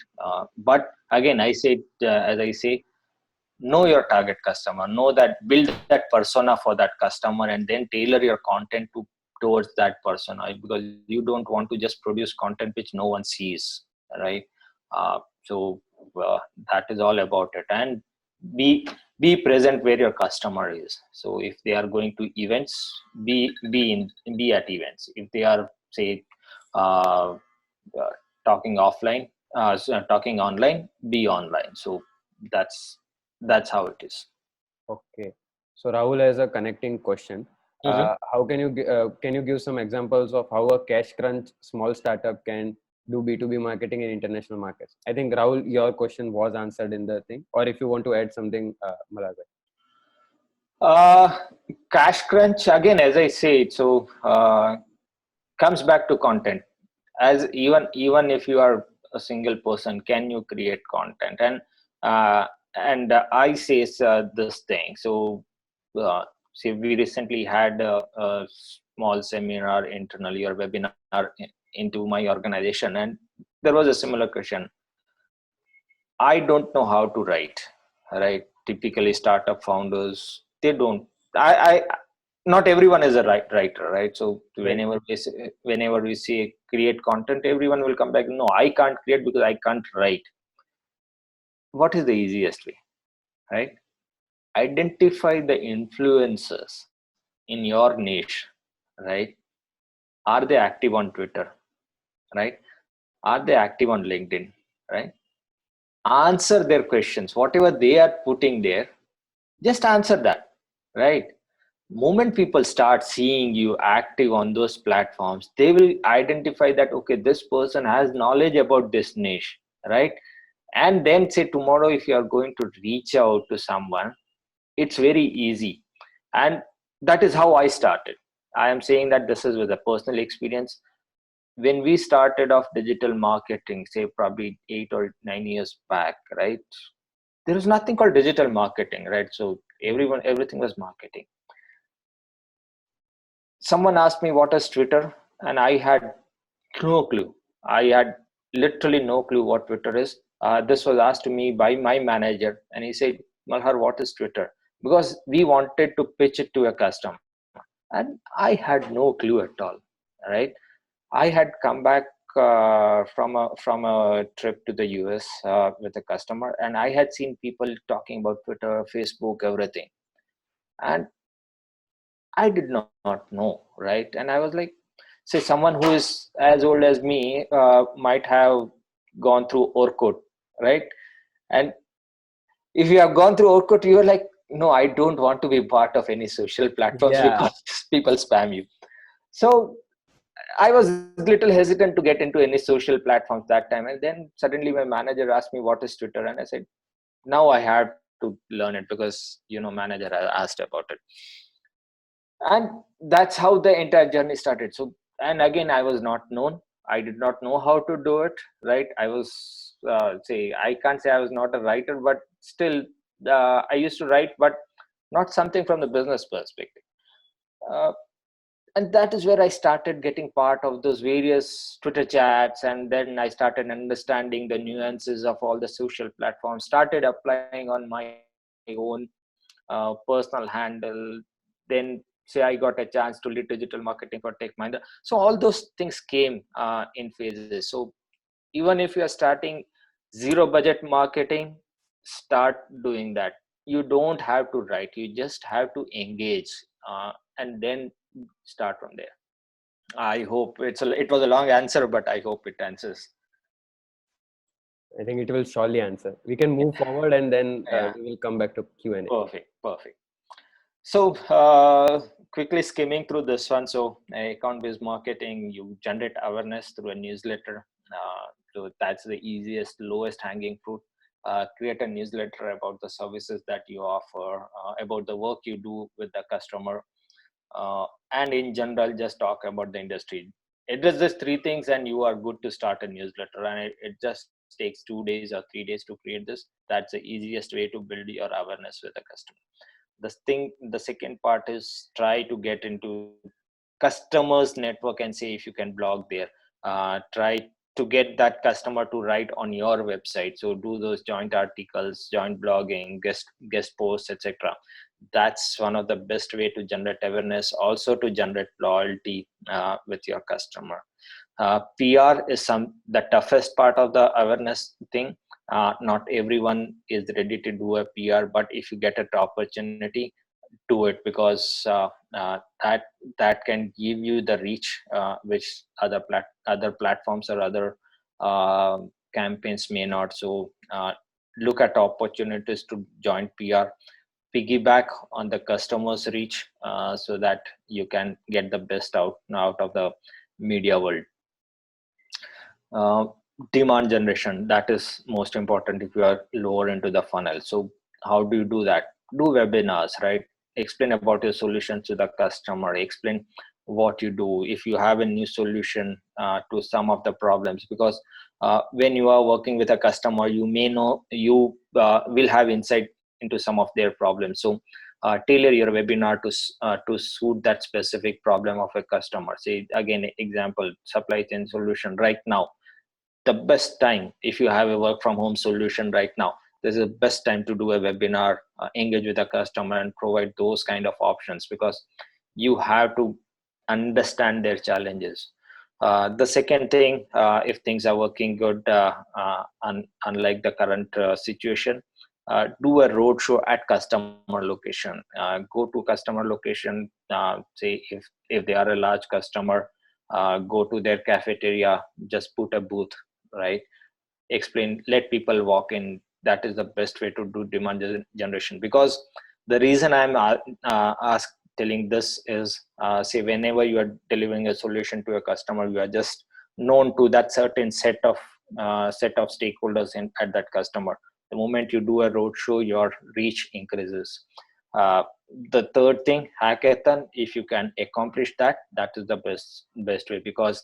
S1: But again, I say, as I say, know your target customer, know that, build that persona for that customer, and then tailor your content towards that persona, because you don't want to just produce content which no one sees, right? So that is all about it. And be present where your customer is. So if they are going to events, be at events. If they are, say, uh, uh, talking offline, talking online, be online. So that's how it is.
S2: Okay. So Rahul has a connecting question. How can you give some examples of how a cash crunch small startup can do B2B marketing in international markets? I think Rahul, your question was answered in the thing. Or if you want to add something, Malaga.
S1: uh Cash crunch, again, as I say, so comes back to content. As even if you are a single person, can you create content? And I say this thing. So see, we recently had a small seminar internally or webinar into my organization, and there was a similar question. I don't know how to write, right? Typically startup founders, they don't. I not everyone is a writer, right? So
S2: Right.
S1: whenever we say create content, everyone will come back, no, I can't create because I can't write. What is the easiest way, right? Identify the influencers in your niche, right? Are they active on Twitter, right? Are they active on LinkedIn, right? Answer their questions, whatever they are putting there, just answer that, right? Moment people start seeing you active on those platforms, they will identify that, okay, this person has knowledge about this niche, right? And then say tomorrow if you are going to reach out to someone, it's very easy. And that is how I started. I am saying that this is with a personal experience. When we started off digital marketing, say probably 8 or 9 years back, right, there was nothing called digital marketing, right? So everything was marketing. Someone asked me what is Twitter, and I had no clue. I had literally no clue what Twitter is. This was asked to me by my manager, and he said, Malhar, what is Twitter? Because we wanted to pitch it to a customer. And I had no clue at all, right? I had come back from a trip to the US with a customer, and I had seen people talking about Twitter, Facebook, everything. And I did not know, right? And I was like, say, someone who is as old as me might have gone through Orkut, right? And if you have gone through Orkut, you're like, no, I don't want to be part of any social platforms
S2: Yeah.
S1: because people spam you. So I was a little hesitant to get into any social platforms that time. And then suddenly my manager asked me, what is Twitter? And I said, now I have to learn it because, manager asked about it. And that's how the entire journey started. So, and again, I was not known. I did not know how to do it, right? I was, say, I can't say I was not a writer, but still, I used to write, but not something from the business perspective. Uh, and that is where I started getting part of those various Twitter chats, and then I started understanding the nuances of all the social platforms, started applying on my own personal handle. Then say I got a chance to lead digital marketing for TechMinder. So all those things came in phases. So even if you are starting zero budget marketing, start doing that. You don't have to write, you just have to engage, and then start from there. I hope it was a long answer, but I hope it answers.
S2: I think it will surely answer. We can move forward and then
S1: Yeah,
S2: we will come back to Q&A.
S1: perfect. So quickly skimming through this one. So account based marketing, you generate awareness through a newsletter. So that's the easiest, lowest hanging fruit. Create a newsletter about the services that you offer, about the work you do with the customer, and in general just talk about the industry. It does just three things and you are good to start a newsletter, and it just takes 2 days or 3 days to create this. That's the easiest way to build your awareness with the customer. The second part is try to get into customers network and see if you can blog there. Try to get that customer to write on your website, so do those joint articles, joint blogging, guest posts, etc. That's one of the best way to generate awareness, also to generate loyalty with your customer. PR is the toughest part of the awareness thing. Not everyone is ready to do a PR, but if you get an opportunity, do it, because that can give you the reach which other platforms or other uh, campaigns may not. So look at opportunities to join PR, piggyback on the customer's reach, so that you can get the best out of the media world. uh, Demand generation, that is most important if you are lower into the funnel. So how do you do that? Do webinars, right? Explain about your solution to the customer, explain what you do, if you have a new solution to some of the problems. Because when you are working with a customer, you may know, you will have insight into some of their problems. So tailor your webinar to suit that specific problem of a customer. Say again, example, supply chain solution. Right now, the best time, if you have a work from home solution right now, this is the best time to do a webinar, engage with a customer and provide those kind of options, because you have to understand their challenges. The second thing, if things are working good, unlike the current situation, do a roadshow at customer location. Go to customer location. Say if they are a large customer, go to their cafeteria, just put a booth, right? Explain, let people walk in. That is the best way to do demand generation. Because the reason I'm telling this is, say whenever you are delivering a solution to a customer, you are just known to that certain set of stakeholders at that customer. The moment you do a roadshow, your reach increases. uh, the third thing, hackathon, if you can accomplish that, that is the best way, because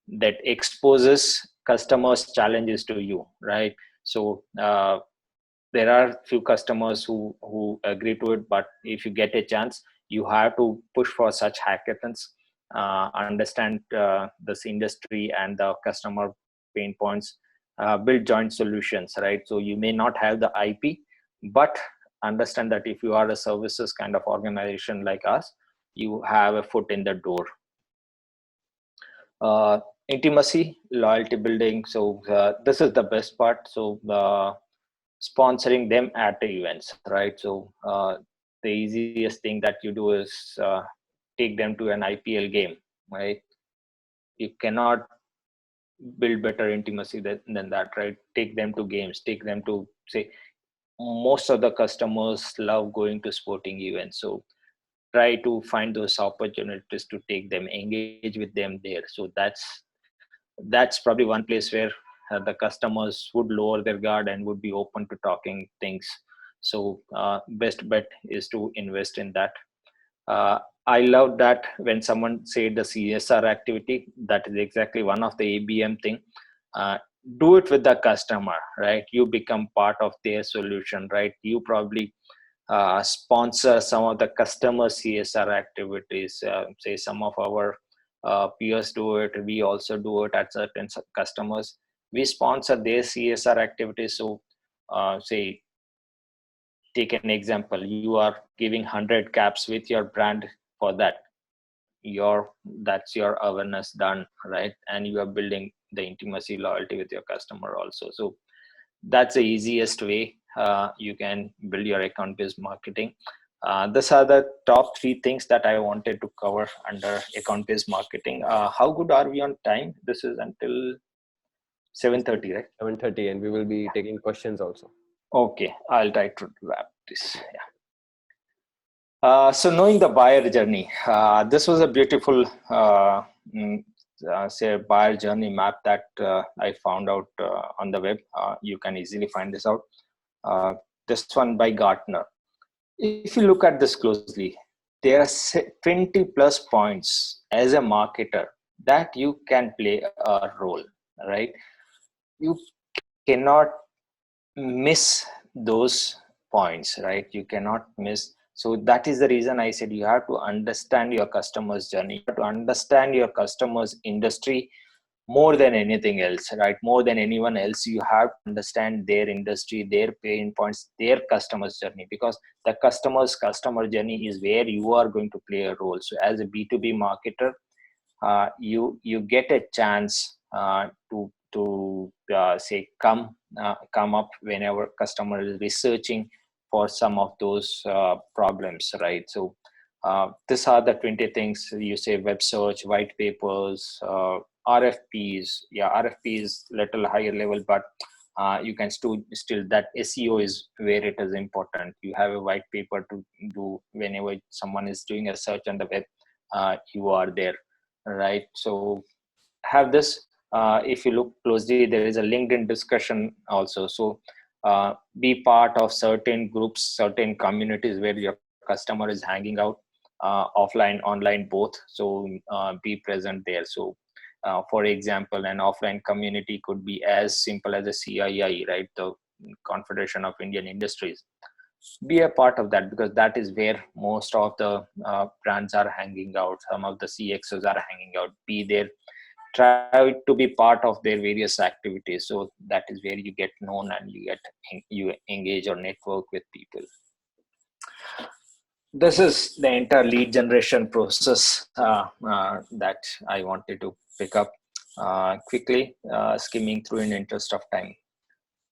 S1: that exposes customers challenges to you, right? So there are few customers who agree to it, but if you get a chance, you have to push for such hackathons. Understand this industry and the customer pain points. Build joint solutions, right? So you may not have the IP, but understand that if you are a services kind of organization like us, you have a foot in the door. Intimacy, loyalty building. So this is the best part. So sponsoring them at the events, right? So the easiest thing that you do is take them to an IPL game, right? You cannot build better intimacy than that, right? Take them to games, take them to, say, most of the customers love going to sporting events. So try to find those opportunities to take them, engage with them there. So that's probably one place where the customers would lower their guard and would be open to talking things. So best bet is to invest in that. I love that when someone said the CSR activity, that is exactly one of the ABM thing. uh, do it with the customer, right? You become part of their solution, right? You probably sponsor some of the customer CSR activities. Say some of our peers do it, we also do it at certain customers. We sponsor their CSR activities. So say, take an example, you are giving 100 caps with your brand. For that, that's your awareness done, right? And you are building the intimacy, loyalty with your customer also. So that's the easiest way you can build your account based marketing. These are the top three things that I wanted to cover under account based marketing. How good are we on time? This is until 7:30, right?
S2: 7:30, and we will be taking questions also.
S1: Okay, I'll try to wrap this. Yeah. So knowing the buyer journey, this was a beautiful mm, say buyer journey map that I found out on the web. You can easily find this out. Uh, this one by Gartner. If you look at this closely, there are 20 plus points as a marketer that you can play a role, right? You cannot miss those points, right? You cannot miss. So that is the reason I said you have to understand your customer's journey, you have to understand your customer's industry more than anything else, right? More than anyone else, you have to understand their industry, their pain points, their customer's journey, because the customer's customer journey is where you are going to play a role. So as a B2B marketer, you get a chance to say come up whenever customer is researching for some of those problems, right? So these are the 20 things. You say web search, white papers, RFPs. Yeah, RFP is little higher level, but you can still that SEO is where it is important. You have a white paper to do whenever someone is doing a search on the web. You are there, right? So have this. If you look closely, there is a LinkedIn discussion also. So be part of certain groups, certain communities where your customer is hanging out. offline, online, both. So be present there. So for example, an offline community could be as simple as a CII, right? The Confederation of Indian Industries. Be a part of that, because that is where most of the brands are hanging out. Some of the CXOs are hanging out. Be there, try to be part of their various activities. So that is where you get known and you engage or network with people. This is the entire lead generation process that I wanted to pick up quickly, skimming through in interest of time.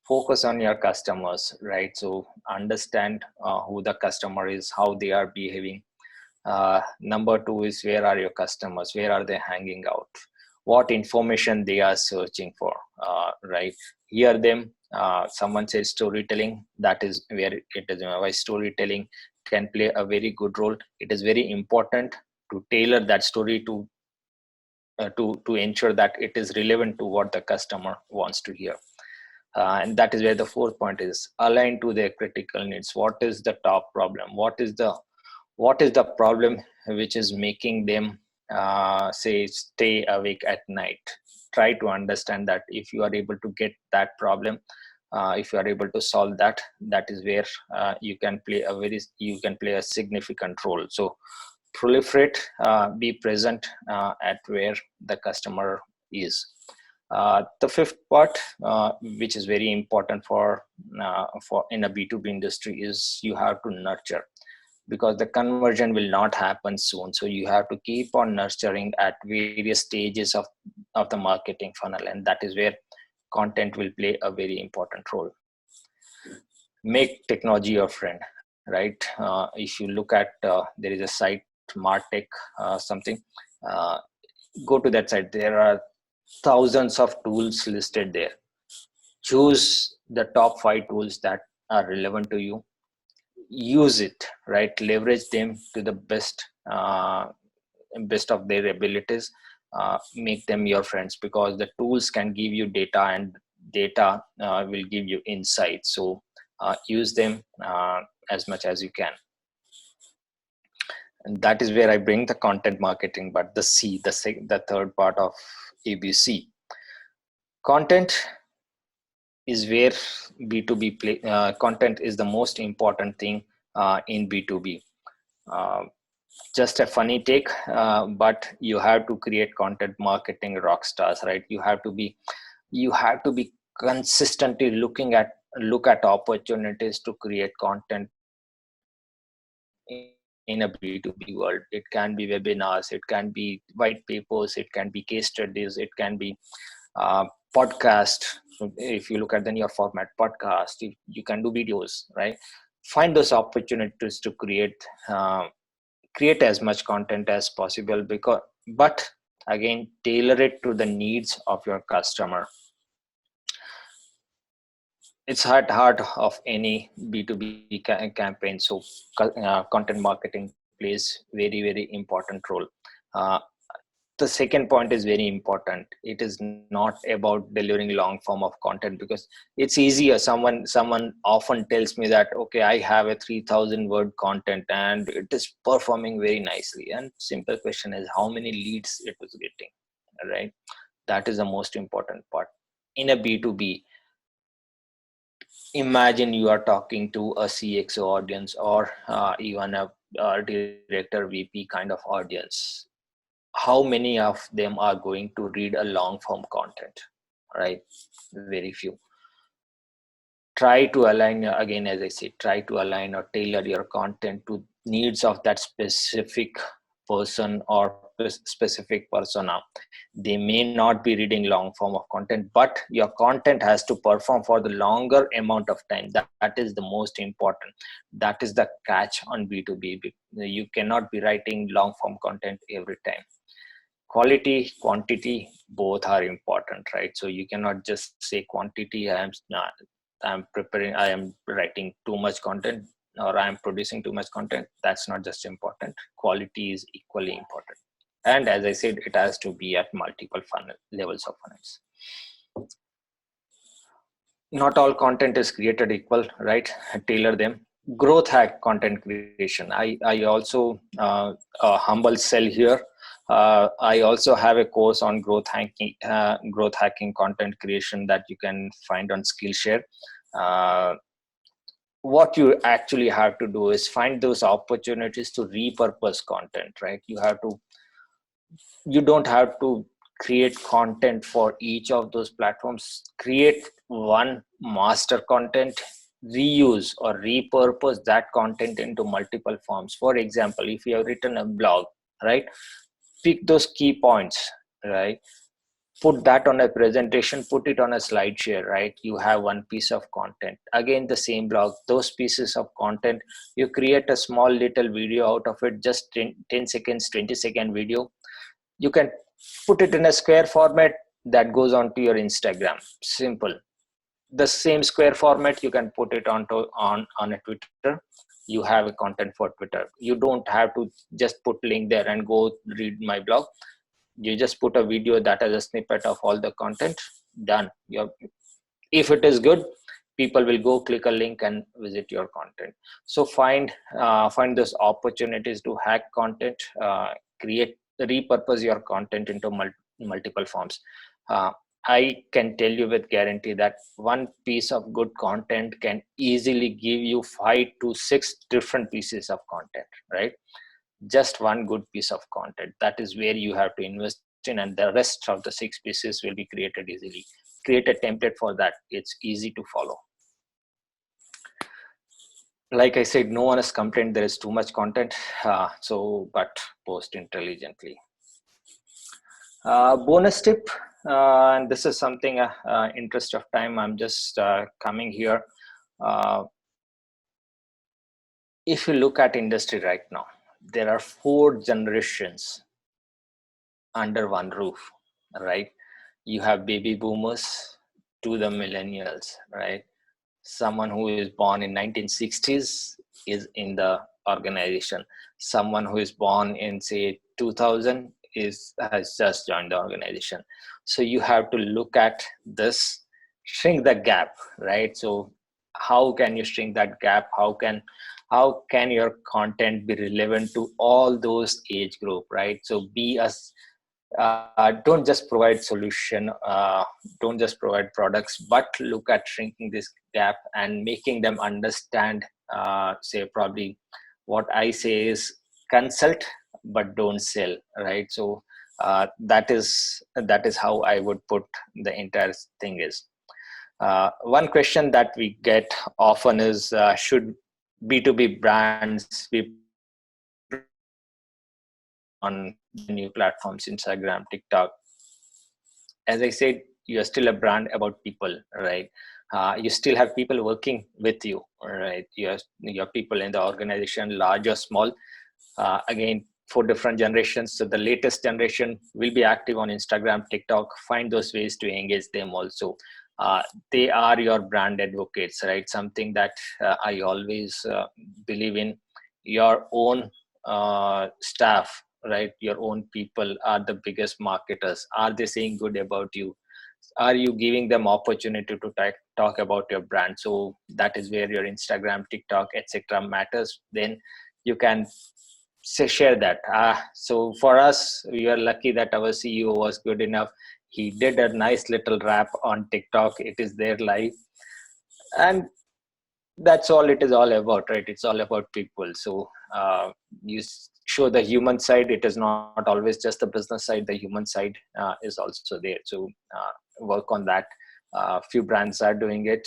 S1: Focus on your customers, right? So understand who the customer is, how they are behaving. Number two is, where are your customers? Where are they hanging out? What information they are searching for, right? Hear them. Someone says storytelling. That is where it is. Why storytelling can play a very good role. It is very important to tailor that story to ensure that it is relevant to what the customer wants to hear. And that is where the fourth point is: align to their critical needs. What is the top problem? What is the problem which is making them say stay awake at night? Try to understand that. If you are able to get that problem, if you are able to solve that, that is where you can play a significant role. So proliferate, be present at where the customer is. The fifth part, which is very important for in a B2B industry, is you have to nurture, because the conversion will not happen soon. So you have to keep on nurturing at various stages of the marketing funnel, and that is where content will play a very important role. Make technology your friend, right? If you look at there is a site, Martech something, uh, go to that site. There are thousands of tools listed there. Choose the top 5 tools that are relevant to you. Use it, right? Leverage them to the best of their abilities. Make them your friends, because the tools can give you data, and data will give you insight. So use them as much as you can. And that is where I bring the content marketing, but the third part of ABC. Content is where B2B content is the most important thing in B2B. Just a funny take, but you have to create content marketing rock stars, right? You have to be consistently look at opportunities to create content in a B2B world. It can be webinars, it can be white papers, it can be case studies, it can be podcast. So if you look at the newer format podcast, you can do videos, right? Find those opportunities to create as much content as possible, but again, tailor it to the needs of your customer. It's at heart of any B2B campaign. So content marketing plays very important role. uh, the second point is very important. It is not about delivering long form of content, because it's easier. Someone often tells me that, okay, I have a 3,000 word content and it is performing very nicely, and simple question is, how many leads it was getting, right? That is the most important part. In a B2B, imagine you are talking to a CXO audience, or even a director, VP kind of audience. How many of them are going to read a long form content, right? Very few. Try to align, again, as I said, try to align or tailor your content to needs of that specific person or specific persona. They may not be reading long form of content, but your content has to perform for the longer amount of time. That is the most important. That is the catch on B2B. You cannot be writing long form content every time. Quality, quantity, both are important, right? So you cannot just say quantity, I am writing too much content, or I am producing too much content. That's not just important. Quality is equally important. And as I said, it has to be at multiple funnel levels of funnels. Not all content is created equal, right? Tailor them. growth hack content creation. I also a humble sell here. I also have a course on growth hacking content creation that you can find on Skillshare. Uh, what you actually have to do is find those opportunities to repurpose content, right? You don't have to create content for each of those platforms. Create one master content, reuse or repurpose that content into multiple forms. For example, if you have written a blog, right, pick those key points, right, put that on a presentation, put it on a slide share, right? You have one piece of content. Again, the same blog, those pieces of content, you create a small little video out of it, just 10 seconds, 20-second video. You can put it in a square format that goes onto your Instagram. Simple. The same square format, you can put it on a Twitter. You have a content for Twitter. You don't have to just put link there and go read my blog. You just put a video that has a snippet of all the content. Done. If it is good, people will go click a link and visit your content. So find those opportunities to hack content, create repurpose your content into multiple forms. I can tell you with guarantee that one piece of good content can easily give you 5 to 6 different pieces of content, right? Just one good piece of content. That is where you have to invest in, and the rest of the 6 pieces will be created easily. Create a template for that. It's easy to follow. Like I said, no one has complained there is too much content. But post intelligently. Bonus tip, and this is something, interest of time, I'm just coming here. If you look at industry right now, there are 4 generations under one roof, right? You have baby boomers to the millennials, right? Someone who is born in 1960s is in the organization. Someone who is born in say 2000 has just joined the organization. So you have to look at this, shrink the gap, right? So how can you shrink that gap? How can your content be relevant to all those age group, right? So don't just provide solution, don't just provide products, but look at shrinking this gap and making them understand. Say probably what I say is consult but don't sell, right? So that is how I would put the entire thing is. One question that we get often is, should B2B brands be on the new platforms, Instagram, TikTok? As I said, you are still a brand about people, right? You still have people working with you, right? Your people in the organization, large or small. Again, 4 different generations. So the latest generation will be active on Instagram, TikTok. Find those ways to engage them also. They are your brand advocates, right? Something that I always believe in. Your own staff, right? Your own people are the biggest marketers. Are they saying good about you? Are you giving them opportunity to talk about your brand? So that is where your Instagram, TikTok, etc. matters. Then you can share that. So for us, we are lucky that our CEO was good enough. He did a nice little rap on TikTok. It is there live, and that's all it is all about, right? It's all about people. So you show the human side. It is not always just the business side. The human side is also there. So work on that. Few brands are doing it.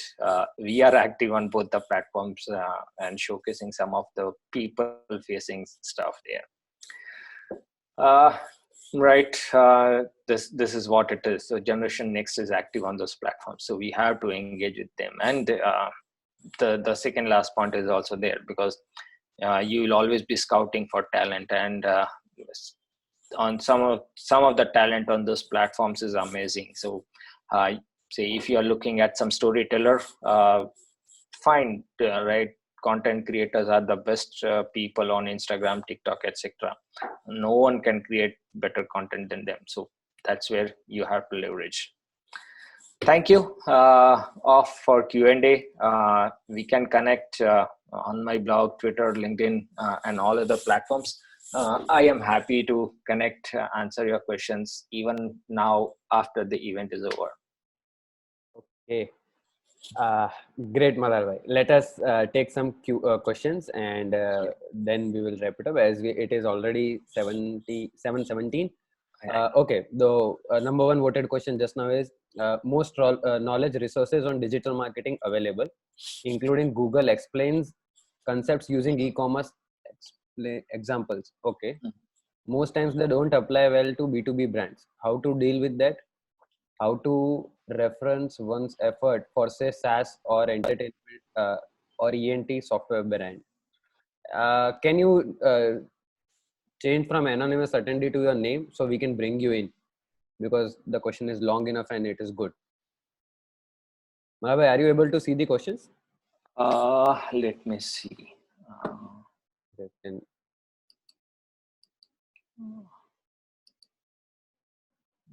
S1: We are active on both the platforms and showcasing some of the people facing stuff there. Right. This is what it is. So Generation Next is active on those platforms. So we have to engage with them. And the second last point is also there, because you will always be scouting for talent, and on some of the talent on those platforms is amazing. So say if you are looking at some storyteller, find right, content creators are the best people on Instagram, TikTok, etc. No one can create better content than them. So that's where you have to leverage. Thank you. Off for Q&A. We can connect on my blog, Twitter, LinkedIn, and all other platforms. I am happy to connect, answer your questions even now after the event is over.
S2: Okay. Uh, Great, Malal. Let us take some questions, and then we will wrap it up, as it is already 7:17. Okay, the number one voted question just now is most knowledge resources on digital marketing available, including Google explains concepts using e-commerce examples. Okay, most times they don't apply well to B2B brands. How to deal with that? How to reference one's effort for, say, SaaS or entertainment or ENT software brand? Can you change from anonymous attendee to your name so we can bring you in? Because the question is long enough and it is good. Malabai, are you able to see the questions?
S1: Let me see.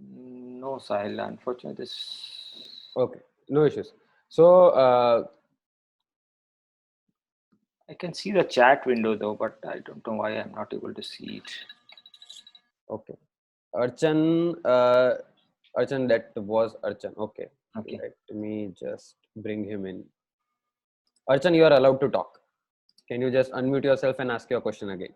S1: No, Sahil, unfortunately, this.
S2: Okay, no issues. So,
S1: I can see the chat window though, but I don't know why I'm not able to see it.
S2: okay. Archan, Archan, that was Archan. Okay.
S1: Okay.
S2: Let me just bring him in. Archan, you are allowed to talk. Can you just unmute yourself and ask your question again?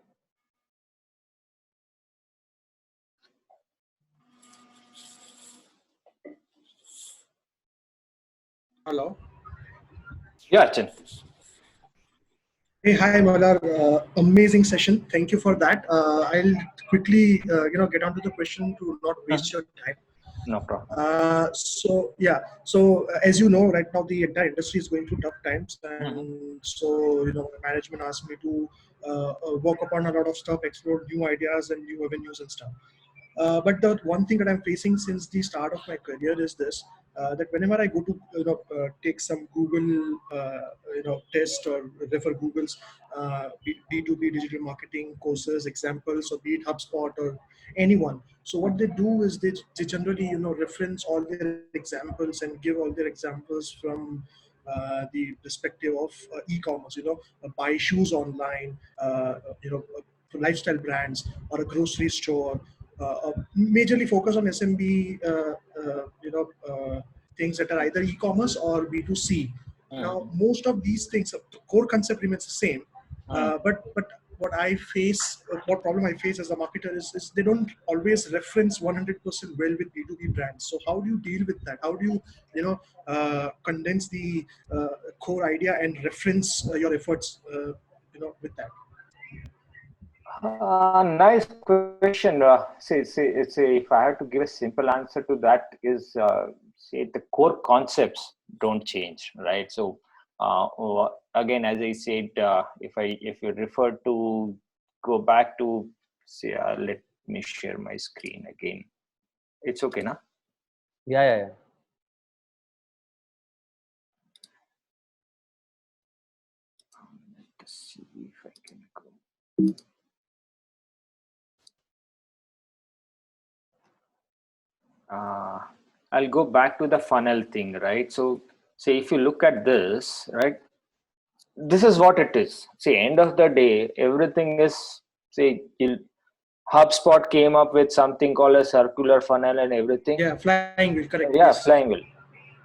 S3: Hello.
S1: Yeah, Archan.
S3: Hey, hi, Malar. Amazing session. Thank you for that. I'll quickly, get onto the question to not waste your time.
S1: No problem.
S3: So as you know, right now the entire industry is going through tough times, and so management asked me to work upon a lot of stuff, explore new ideas and new avenues and stuff. But the one thing that I'm facing since the start of my career is this: that whenever I go to take some Google test or refer Google's B2B digital marketing courses, examples, or be it HubSpot or anyone. So what they do is they generally reference all their examples and give all their examples from the perspective of e-commerce. Buy shoes online. Lifestyle brands or a grocery store, majorly focus on SMB, things that are either e-commerce or B2C. Now, most of these things, the core concept remains the same, but what problem I face as a marketer is they don't always reference 100% well with B2B brands. So how do you deal with that? How do condense the core idea and reference your efforts, with that?
S1: Nice question. If I have to give a simple answer to that, is the core concepts don't change, right? So again, as I said, if you refer to go back to let me share my screen again. It's okay, na?
S2: Yeah.
S1: Let's see if I can go. I'll go back to the funnel thing, right? So say if you look at this, right, this is what it is. See, end of the day, everything is, say, HubSpot came up with something called a circular funnel and everything.
S3: Yeah, flying wheel, correct.
S1: Yeah, yes. Flying wheel.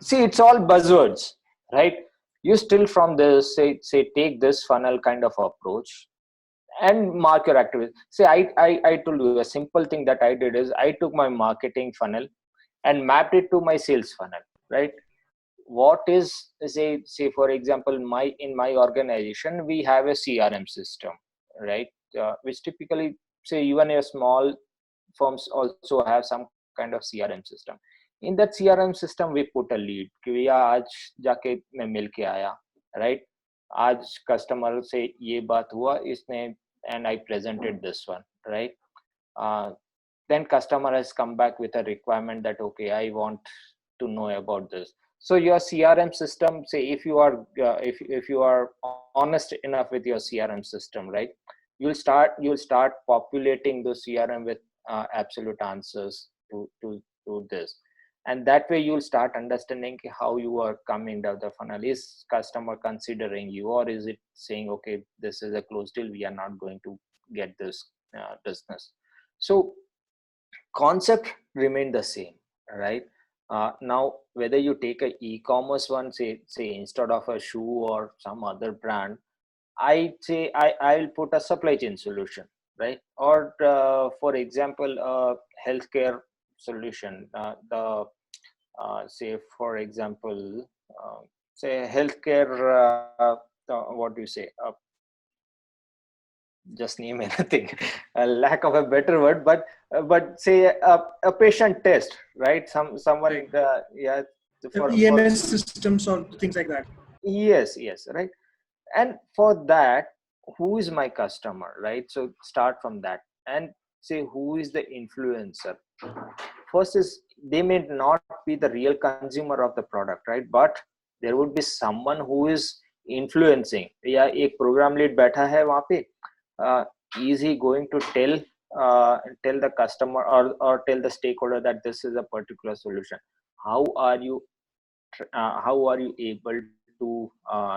S1: See, it's all buzzwords, right? You still from this, say take this funnel kind of approach and mark your activities. See, I told you a simple thing that I did is I took my marketing funnel and mapped it to my sales funnel, right? What is, say for example, in my organization we have a CRM system, right? Which typically, say, even a small firms also have some kind of CRM system. In that CRM system we put a lead कि भैया आज जाके मैं मिल के आया, right? आज customer से ये बात हुआ इसने, and I presented this one, right? Then customer has come back with a requirement that, okay, I want to know about this. So your CRM system, say if you are if you are honest enough with your CRM system, right, you'll start populating the CRM with absolute answers to this. And that way you'll start understanding how you are coming down the funnel. Is customer considering you, or is it saying, okay, this is a closed deal, we are not going to get this business? So concept remain the same, right? Now whether you take a e-commerce one, say instead of a shoe or some other brand, I say I'll put a supply chain solution, right? Or for example, healthcare solution. The say for example, say healthcare. What do you say? Just name anything. A lack of a better word, but say a patient test, right? Someone
S3: Right.
S1: yeah, for
S3: EMS systems or things like that.
S1: yes, right. And for that, who is my customer, right? So start from that and say who is the influencer. First is, they may not be the real consumer of the product, right? But there would be someone who is influencing. या एक program lead बैठा है वहाँ पे, is he going to tell the customer or tell the stakeholder that this is a particular solution? How are you able to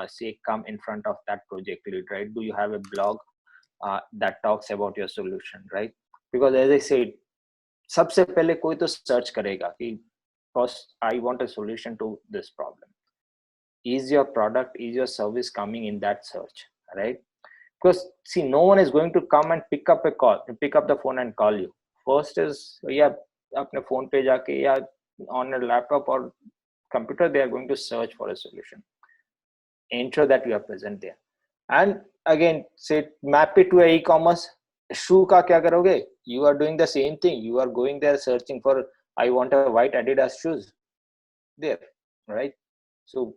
S1: say come in front of that project lead, right? Do you have a blog that talks about your solution, right? Because as I said, सबसे पहले कोई तो search करेगा कि first I want a solution to this problem. Is your product, is your service coming in that search, right? Because see, no one is going to come and pick up the phone and call you. First is, yeah, अपने phone पे जाके या on a laptop or computer, they are going to search for a solution. Ensure that you are present there. And again, say map it to a e-commerce. Shoe का क्या करोगे? You are doing the same thing. You are going there searching for, I want a white Adidas shoes there, right? So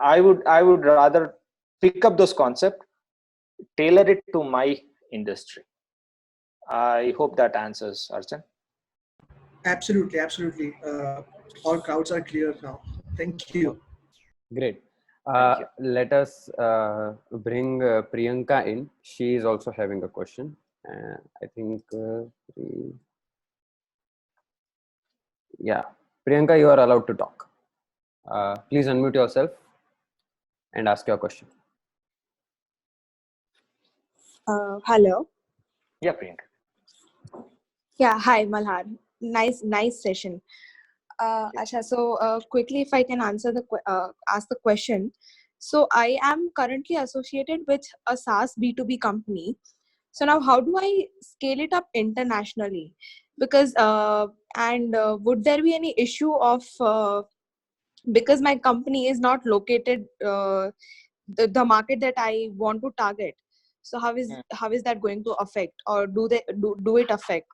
S1: I would rather pick up those concepts, tailor it to my industry. I hope that answers, Archana.
S3: Absolutely. All crowds are clear now. Thank you.
S2: Great.
S1: Thank you.
S2: Let us bring Priyanka in. She is also having a question. I think, yeah, Priyanka, you are allowed to talk. Please unmute yourself and ask your question.
S4: Hello.
S1: Yeah, Priyanka.
S4: Yeah, hi, Malhar. Nice session. Asha, so quickly, if I can ask the question. So I am currently associated with a SaaS B2B company. So now, how do I scale it up internationally? Because would there be any issue of because my company is not located the market that I want to target? So how is that going to affect, or do it affect?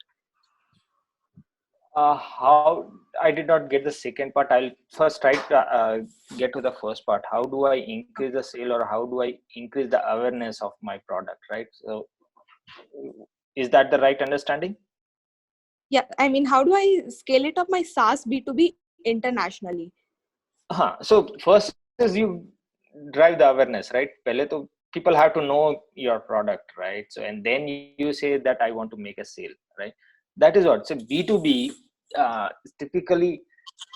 S1: How, I did not get the second part. I'll first try to get to the first part. How do I increase the sale, or how do I increase the awareness of my product, right? So is that the right understanding?
S4: Yeah, I mean, how do I scale it up my SaaS B2B internationally?
S1: So first is you drive the awareness, right? Pehle to people have to know your product, right? So and then you say that I want to make a sale, right? That is what. So B2B typically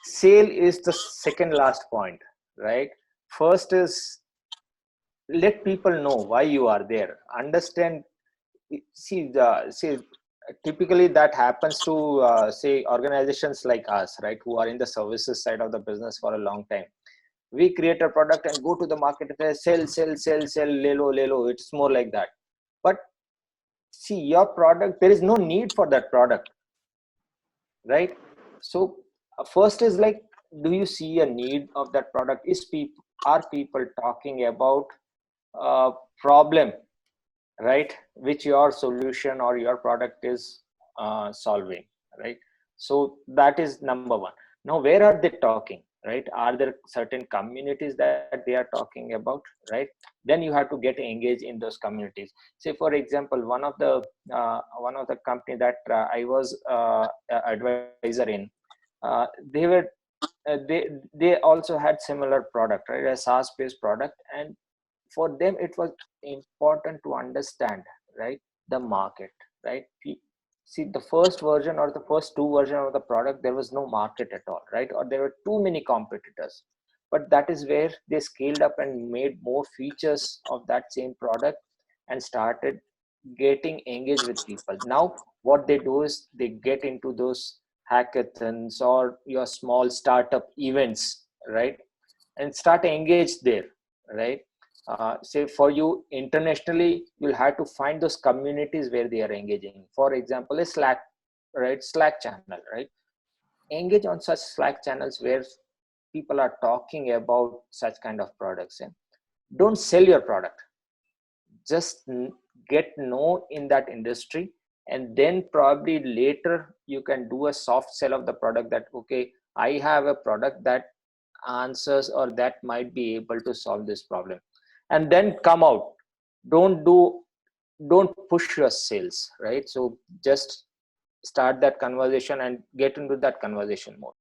S1: sale is the second last point, right? First is let people know why you are there. Understand. See, typically that happens to say organizations like us, right, who are in the services side of the business for a long time. We create a product and go to the market and say, sell, lelo. It's more like that. But see, your product, there is no need for that product, right? So first is like, do you see a need of that product? Are people talking about a problem, right, which your solution or your product is solving, right? So that is number one. Now where are they talking, right? Are there certain communities that they are talking about, right? Then you have to get engaged in those communities. Say for example, one of the company that I was advisor in, they were they also had similar product, right, a SaaS based product. And for them it was important to understand, right, the market, right? see, the first version or the first two version of the product, there was no market at all, right? Or there were too many competitors. But that is where they scaled up and made more features of that same product and started getting engaged with people. Now what they do is they get into those hackathons or your small startup events, right? And start engaged there, right? Say for you internationally, you'll have to find those communities where they are engaging. For example, a Slack, right? Slack channel, right? Engage on such Slack channels where people are talking about such kind of products, and don't sell your product, just get know in that industry, and then probably later you can do a soft sell of the product, that okay, I have a product that answers or that might be able to solve this problem, and then come out. Don't push your sales, right? So just start that conversation and get into that conversation mode.